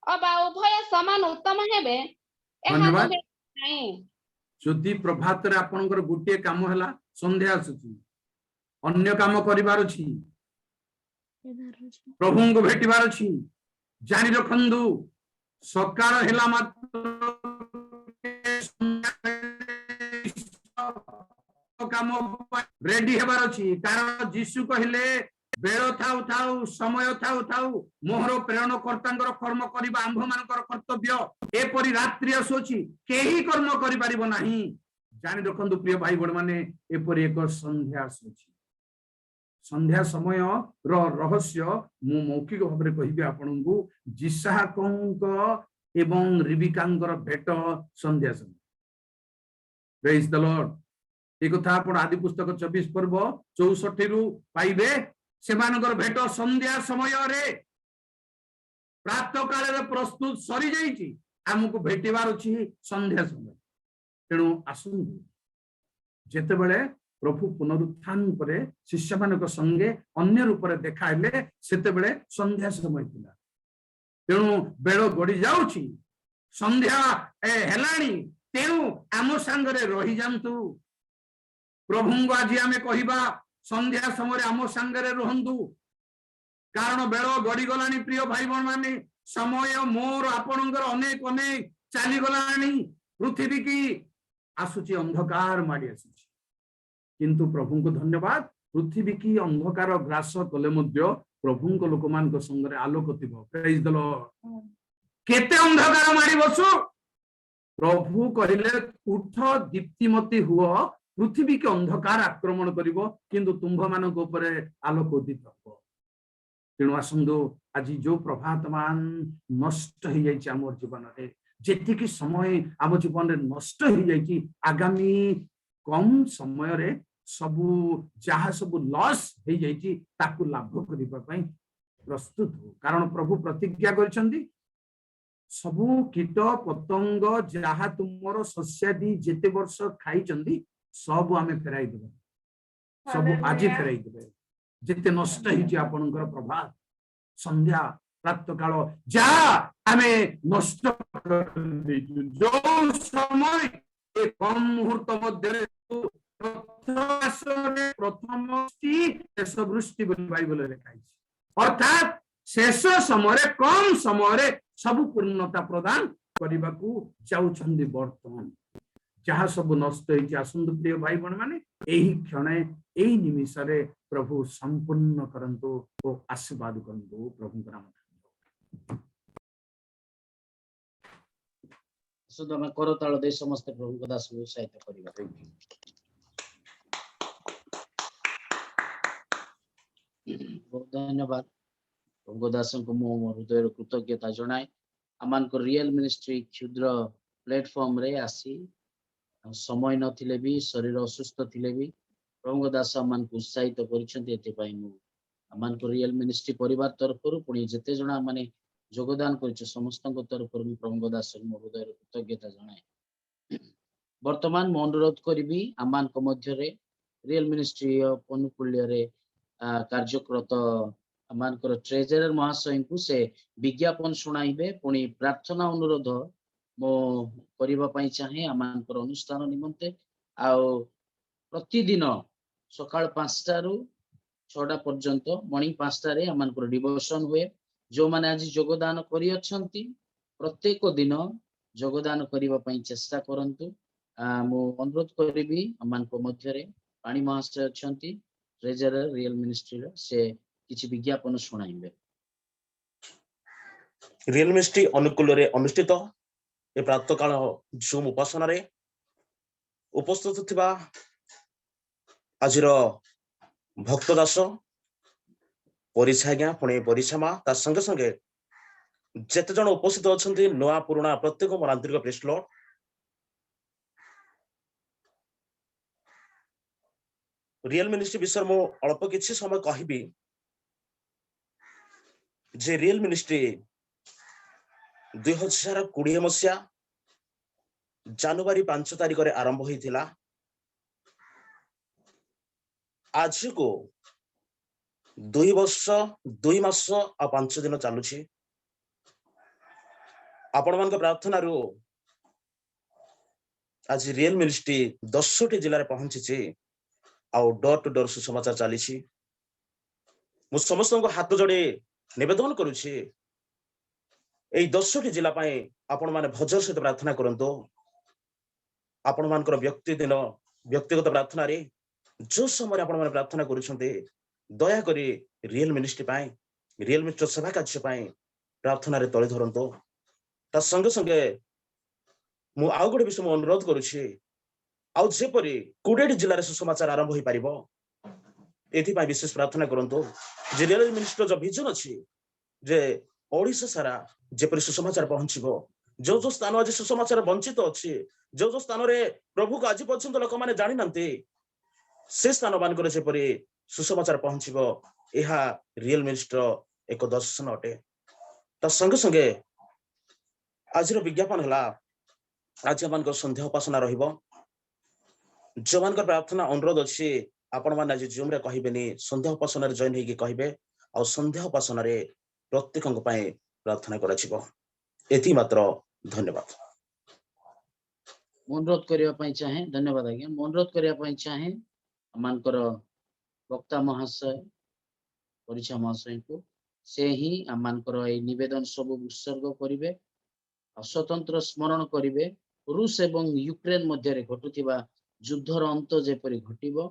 Speaker 8: अबा उभय समान उत्तम हेबे एहा
Speaker 5: धन्यवाद।
Speaker 8: तुम्हे नाही
Speaker 5: जदि प्रभात रे आपनकर गुटिए काम हला संध्या आसुची अन्य काम करिवार अछि प्रभु को भेटिबार अछि जानि रखंदु सकाळ हेला मात्र काम रेडी हेबार अछि कारण यीशु कहिले बेळ थाउ थाउ समय थाउ थाउ मोहर प्रेरण कर्तांकर कर्म करिबा आंभ मानकर कर्तव्य एपरि रात्रि आसुची केही कर्म करि परिबो नाही जानि रखंदु प्रिय भाई बड़ माने एपरि एक संध्या आसुची संध्या समय रहस्य मु मौखिक भाव कहि आपको जिसाक एवं रिबिकांकर भेट संध्या समय प्रेज द लॉर्ड एक कथा आपण आदि पुस्तक 24 पर्व 64 रु पाइबे सेमानकर भेट संध्या समय रे प्रातः काल रे प्रस्तुत सरी जाईची हमकु भेटिबार अछि संध्या समय तेणु आसुंदु जेते बेले प्रभु पुनरुत्थान परे शिष्य मानक संगे अन्य रूप रे देखाइले सेते बेले संध्या समय थिला तेणु बेळ गडी जाउची संध्या हेलाणी तेणु आम संगरे रही जांतु प्रभु आज आमे कहिबा संध्या समय आम संगरे रहंतु कारण बेळ गडी गलानी प्रिय भाई बहन माने समय मोर आपणकर अनेक अनेक चाली गलानी पृथ्वी की आसुची अंधकार माडी आसुची किंतु प्रभु को धन्यवाद पृथ्वी की अंधकार ग्रास कले मध्य प्रभु को लोक मान संगे आलोक थिबो प्रेज द लॉर्ड केते अंधकार मारी बसु प्रभु कहिले उठ दीप्तिमती हुओ पृथ्वी के अंधकार आक्रमण करिवो किंतु तुम्भ मानक ऊपर आलोक उदित हो तेणु आसंदो आज जो प्रभात मान नष्ट हो जाइए आम जीवन रे जेतिकी समय आम जीवन रे नष्ट हो जाइए आगामी कम समय रे सबु जहा सबु लॉस हो जाइए ताकू लाभ करबा पई प्रस्तुत हो कारण प्रभु प्रतिज्ञा करछंती सबु कीट पतंग जहा तुमरो शस्यादि जेते वर्ष खाइचंदी सब आमे फेराई देबो सब आज फेराई देबे जेते नष्ट हिची आपनकर प्रभात संध्या प्रातः काल जा आमे नष्ट कर जो समय ए कम मुहूर्त मध्य प्रथम शेष वृष्टि बाइबल लिखाई अर्थात शेष समय कम समय सब पूर्णता प्रदान करने को जाउछंदी वर्तमान जहाँ सब नष्ट होइछि आसंतु प्रिय भाई बहन माने एही क्षण एही निमिष रे प्रभु संपूर्ण करंतु ओ आशीर्वाद करंतु प्रभु के नाम
Speaker 1: सुध में करताल दे समस्त प्रभु को दास उत्साहित करिबा बहुत धन्यवाद प्रभु दास को मो हृदय कृतज्ञता जनाए आमान को रियल मिनिस्ट्री क्षुद्र प्लेटफॉर्म रे आसी समय नथिले भी शरीर असुस्थ थिले भी प्रभु दास आमान को उत्साहित करिसंती एते पई मु आमान को रियल मिनिस्ट्री परिवार तरफ रु पुणी जेते जना माने योगदान करिछ समस्त तरफ रु प्रभु दास मो हृदय कृतज्ञता जनाए वर्तमान मु अनुरोध करिबी आमान को मध्य रे रियल मिनिस्ट्री अनुकूल्य रे कार्यक्रत आमानकर ट्रेजरर महाशय को से विज्ञापन सुनाइबे पुणी प्रार्थना अनुरोध मो करिबा पई चाहे आमानकर अनुष्ठान निमंते आउ प्रतिदिन सकाळ 5टा रु 6टा पर्यंत मॉर्निंग 5टा रे आमानकर डिवोशन हुए जो माने आज योगदान करि अछंती प्रत्येक दिन योगदान करिबा पई चेष्टा करंतु मो अनुरोध करिबी आमानको मध्य रे पाणी महाशय अछंती ट्रेजरर रियल मिनिस्ट्री से किछि विज्ञापन सुनाइबे
Speaker 12: रियल मिनिस्ट्री अनुकूल रे अनुष्ठित ए प्रातः काल जूम उपासना रे उपस्थित थिबा आजिर भक्त दास परिछाज्ञा पुणे परिछमा ता संगे संगे जेते जन उपस्थित अछंती नया पुराना प्रत्येक मोर आंतरिक प्रेस लॉर्ड रियल मिनिस्ट्री विषय मु अल्प किछि समय कहबी जे रियल मिनिस्ट्री 2020 मसिया जनवरी 5 तारिख रे आरंभ होइथिला। आज को 2 वर्ष 2 मास आ 5 दिन चलुछि। आपण मान प्रार्थना रो आज रियल मिनिस्ट्री 10टी जिले में पहुंची आउ डोर टू डोर सुसमाचार चली। मु समस्त को हाथ जोड़े निवेदन करुछि एई 10टी जिला आपण माने भजर सहित प्रार्थना करंतो। आपण मानकर व्यक्तिगत प्रार्थना रे जो समय आपण माने प्रार्थना करुछन्ते दया करी रियल मिनिस्ट्री रियल मिनिस्ट्री सेवा कार्य प्रार्थना रे तळे धरंतो। ता संगे संगे मु आउ गोटे विषय अनुरोध करुछि आउ जेपरि 20 जिल्ला रे सुसमाचार आरंभ होई परिबो एथि पय विशेष प्रार्थना करंतो। जे रियल मिनिस्ट्री जो विजन अछि जे ओडिसा सारा जेपरि सुसमाचार पहुंचिबो। जो स्थान आज सुसमाचार वंचित अछि जो स्थान रे प्रभु को आज पर्यंत लोक माने जानि नंती से स्थान मान करे जेपरि सुसमाचार पहुंचिबो एहा रियल मिनिस्ट्री एक दर्शन अटे। ता संगे संगे आज विज्ञापन हला आज मान संध्या उपासना रहिबो। जो मान प्रार्थना अनुरोध अच्छी आपण मान आज जूम रे कहबेनी संध्या उपासना रे जॉइन हेकी कहबे आ संध्या उपासना रे प्रत्येक प्रार्थना कराजिबो। एति मात्र धन्यवाद।
Speaker 1: अनुरोध करिया पई चाहे धन्यवाद आज्ञा। अनुरोध करिया पई चाहे मानकर वक्ता महाशय परिचय महाशय को से ही मानकर ए निवेदन सब उत्सर्ग करिवे स्वतंत्र स्मरण करिवे। रूस एवं यूक्रेन मध्य घटुवा युद्धर अंत जेपरि घटिबो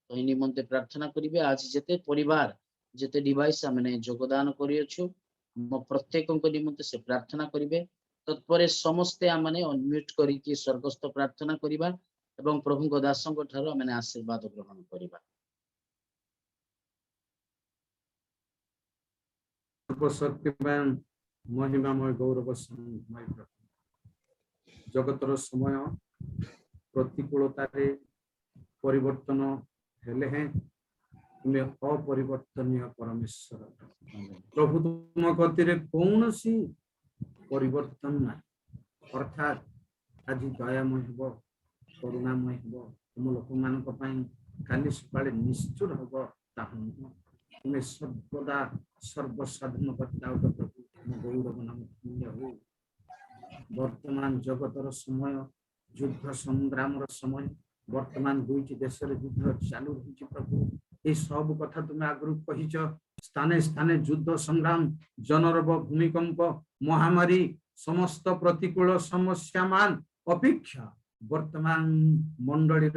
Speaker 1: तो निमंते प्रार्थना करिवे। आज जेते परिवार जेते डिवाइस आमने योगदान करियछु म प्रत्येक निमंते से प्रार्थना करिवे। तत्परे समस्ते आमने अनम्यूट करिकि स्वर्गस्थ प्रार्थना करिबा एवं प्रभु को दासंग ठारो आमने आशीर्वाद ग्रहण करिबा।
Speaker 5: सर्वशक्तिमान महिमामय गौरवमय जगतर समय प्रतिकूलतारे परिवर्तन हेले हैं तुम्हें अपरिवर्तनीय परमेश्वर प्रभु तुम गति कौन सी परिवर्तन ना अर्थात आज दयामय हो करुणामय हो तुम लोक मान काली सकाळे निष्ठुर हो तुम्हें सर्वदा सर्वसाधन करता प्रभु गौरव नाम हो। वर्तमान जगतर समय युद्ध संग्राम समय वर्तमान दुईटी देश युद्ध चालू होती प्रभु ये सब कथा तुम आगु कहीच स्थाने स्थाने युद्ध संग्राम जनरब भूमिकंप महामारी समस्त प्रतिकूल समस्या मान अपेक्षा वर्तमान मंडली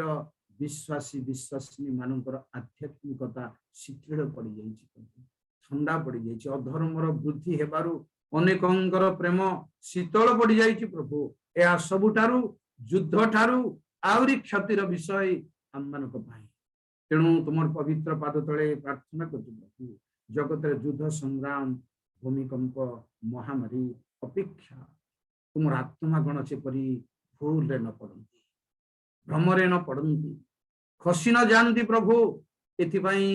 Speaker 5: विश्वासी विश्वासिनी मानकर आध्यात्मिकता शिथिल पड़ जाइए ठंडा पड़ जाइए अधर्मर वृद्धि हेबारु अनेकंकर प्रेम शीतल पड़ जाइए प्रभु यह सबुठारु युद्ध ठारु आउरी क्षतिर विषय आम मानक तेणु तुम पवित्र पाद तले प्रार्थना कर प्रभु जगत युद्ध संग्राम भूमिकंप महामारी अपेक्षा तुम आत्मा गण सेपरी भूल न पड़ती भ्रमरे न पड़ती खसी न जानती प्रभु एथिपाई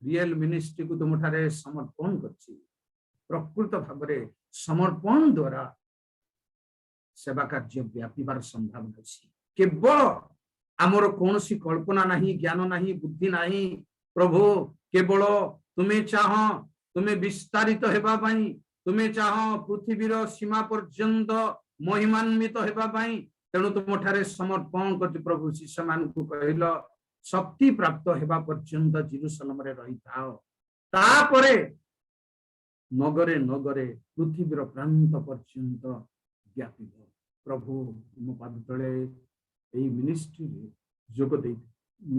Speaker 5: रियल मिनिस्ट्री को तुम ठारे समर्पण करछि प्रकृत भाव में समर्पण द्वारा सेवा कार्य व्यापीबार संभावना अछि केवल आमर कौन सी कल्पना नहीं ज्ञान नहीं बुद्धि नहीं प्रभु केवल तुम्हें चाह तुम्हें विस्तारित हेबा पई तुम्हें चाह पृथ्वीर सीमा पर्यंत महिमान्वित हेबा पई तेणु तुम ठारे समर्पण कर प्रभु शिष्य मान को कहल शक्ति प्राप्त हेबा पर्यंत जेरुसलेम रे रही थाओ तापरे नगरे नगरे पृथ्वीर प्रांत पर्यंत व्यापीब प्रभु तुम पाद तले एई मिनिस्ट्री जोग दे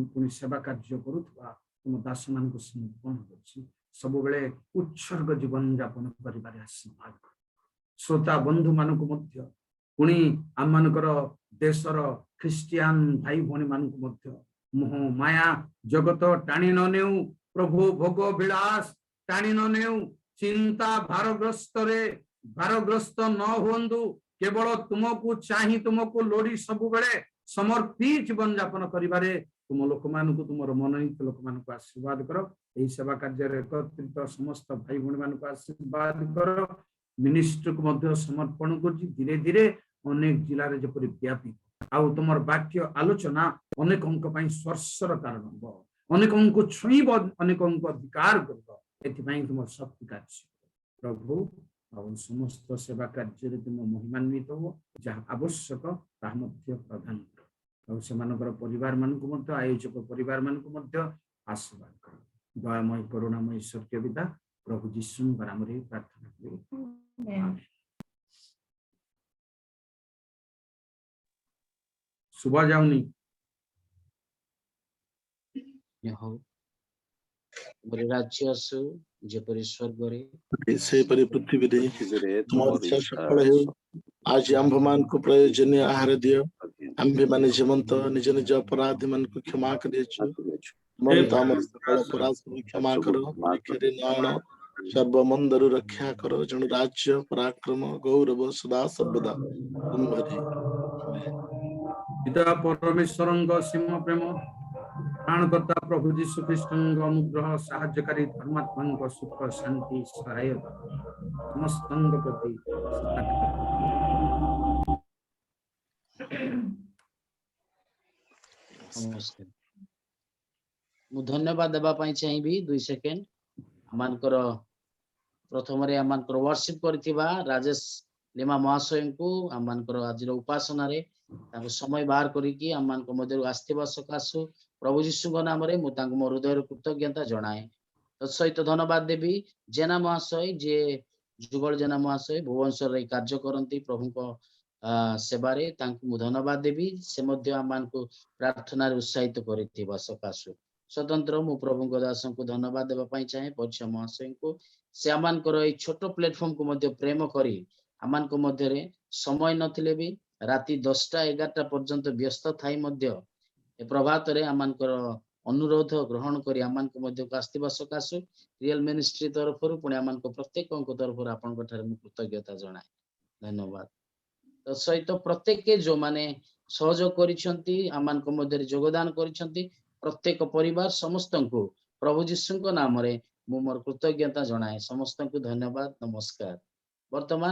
Speaker 5: पुनि सेवा कार्य करुवा तुम दास मान को समर्पण करछि सब बेले उत्सर्ग जीवन यापन करिबारे आशीर्वाद श्रोता बंधु मान को मध्य पुनि आम मानकर देशर ख्रिस्टियान भाई भौणी मान को मध्य मोह माया जगत टाणी न नेउ प्रभु भोग विलास टाणी न नेउ चिंता भारग्रस्त रे भारग्रस्त न होंदु केवल तुमको चाही तुमको लोड़ी सब बेले समर्पित जीवन यापन करिबारे तुम लोक मानू तुम मनोनीत लोक मान आशीर्वाद कर यही सेवा कार्य एकत्रित समस्त भाई भौणी मान आशीर्वाद कर मिनिस्ट्री को मध्य समर्पण कर धीरे धीरे अनेक जिले जपरी व्यापी आउ तुम वाक्य आलोचना अनेक स्पर्शर कारण हम अनेक छुईब अनेक अधिकार कर तुम शक्ति कार्य प्रभु और समस्त सेवा कार्य तुम महिमान्वित हो जहाँ आवश्यक प्रदान कर परिवार मान आयोजक परिवार मान आशीर्वाद कर दयामय करुणामय स्वर्गीय पिता प्रभु जीशु नाम प्रार्थना करी सुबह जाऊनी
Speaker 1: राज्य आसु जेपरी स्वर्ग
Speaker 13: सेपरी पृथ्वी रे तुम्हारी इच्छा सफल हो आज आंभ मान को प्रयोजनीय आहार दियो आंभे माने जीवंत निज निज अपराध मान को क्षमा करियो मन तामर सकल अपराध को क्षमा करो खेरे नाण सर्व मंदरु रक्षा करो जन राज्य पराक्रम गौरव सदा सर्वदा तुम्हारी
Speaker 5: पिता परमेश्वर सीम प्रेम प्राणकर्ता प्रभु जीशु ख्रीष्ट अनुग्रह साहाय्यकारी धर्मात्मा सुख शांति सहायता समस्त प्रति
Speaker 1: नमस्कार मु धन्यवाद देबा पई चाहिबी 2 सेकेंड आमानकर प्रथम रे आमानकर वर्शिप करथिबा राजेश लिमा महाशय को आमानकर आज उपासना रे ताको समय बाहर करिकी आमान को मध्य आस्थिबा सकाशु प्रभु जीशु नाम रे मु ताको मोर हृदय कृतज्ञता जणाए तत्सहित धन्यवाद देवी जेना महाशय जे जुगल जेना महाशय भुवनेश्वर रे कार्य करंती प्रभु को सेवा रे तांको मु धन्यवाद देवी से मध्य आमान को प्रार्थना रे उत्साहित करिथिबा सकाशु स्वतंत्र मु प्रभु दास को धन्यवाद देबा पई चाहे परिचय महाशय को से आमान को ए छोटो प्लेटफॉर्म को मध्य प्रेम करी आमान को मध्य रे समय नथिले भी राति 10टा 11टा पर्यंत व्यस्त थाई मध्य ए प्रभात रे आमान को अनुरोध ग्रहण करी आमान को मध्य को आस्थिबा सकाशु रियल मिनिस्ट्री तरफ रु पुणी आमान को प्रत्येक को तरफ रु आपन को ठारे मु कृतज्ञता जणाए धन्यवाद तो सहित प्रत्येक के जो माने सहयोग करिसंती आमान को मध्य रे योगदान करिसंती प्रत्येक परिवार समस्त को प्रभु जीशु नाम रे मु मोर कृतज्ञता जणाए समस्त को धन्यवाद नमस्कार वर्तमान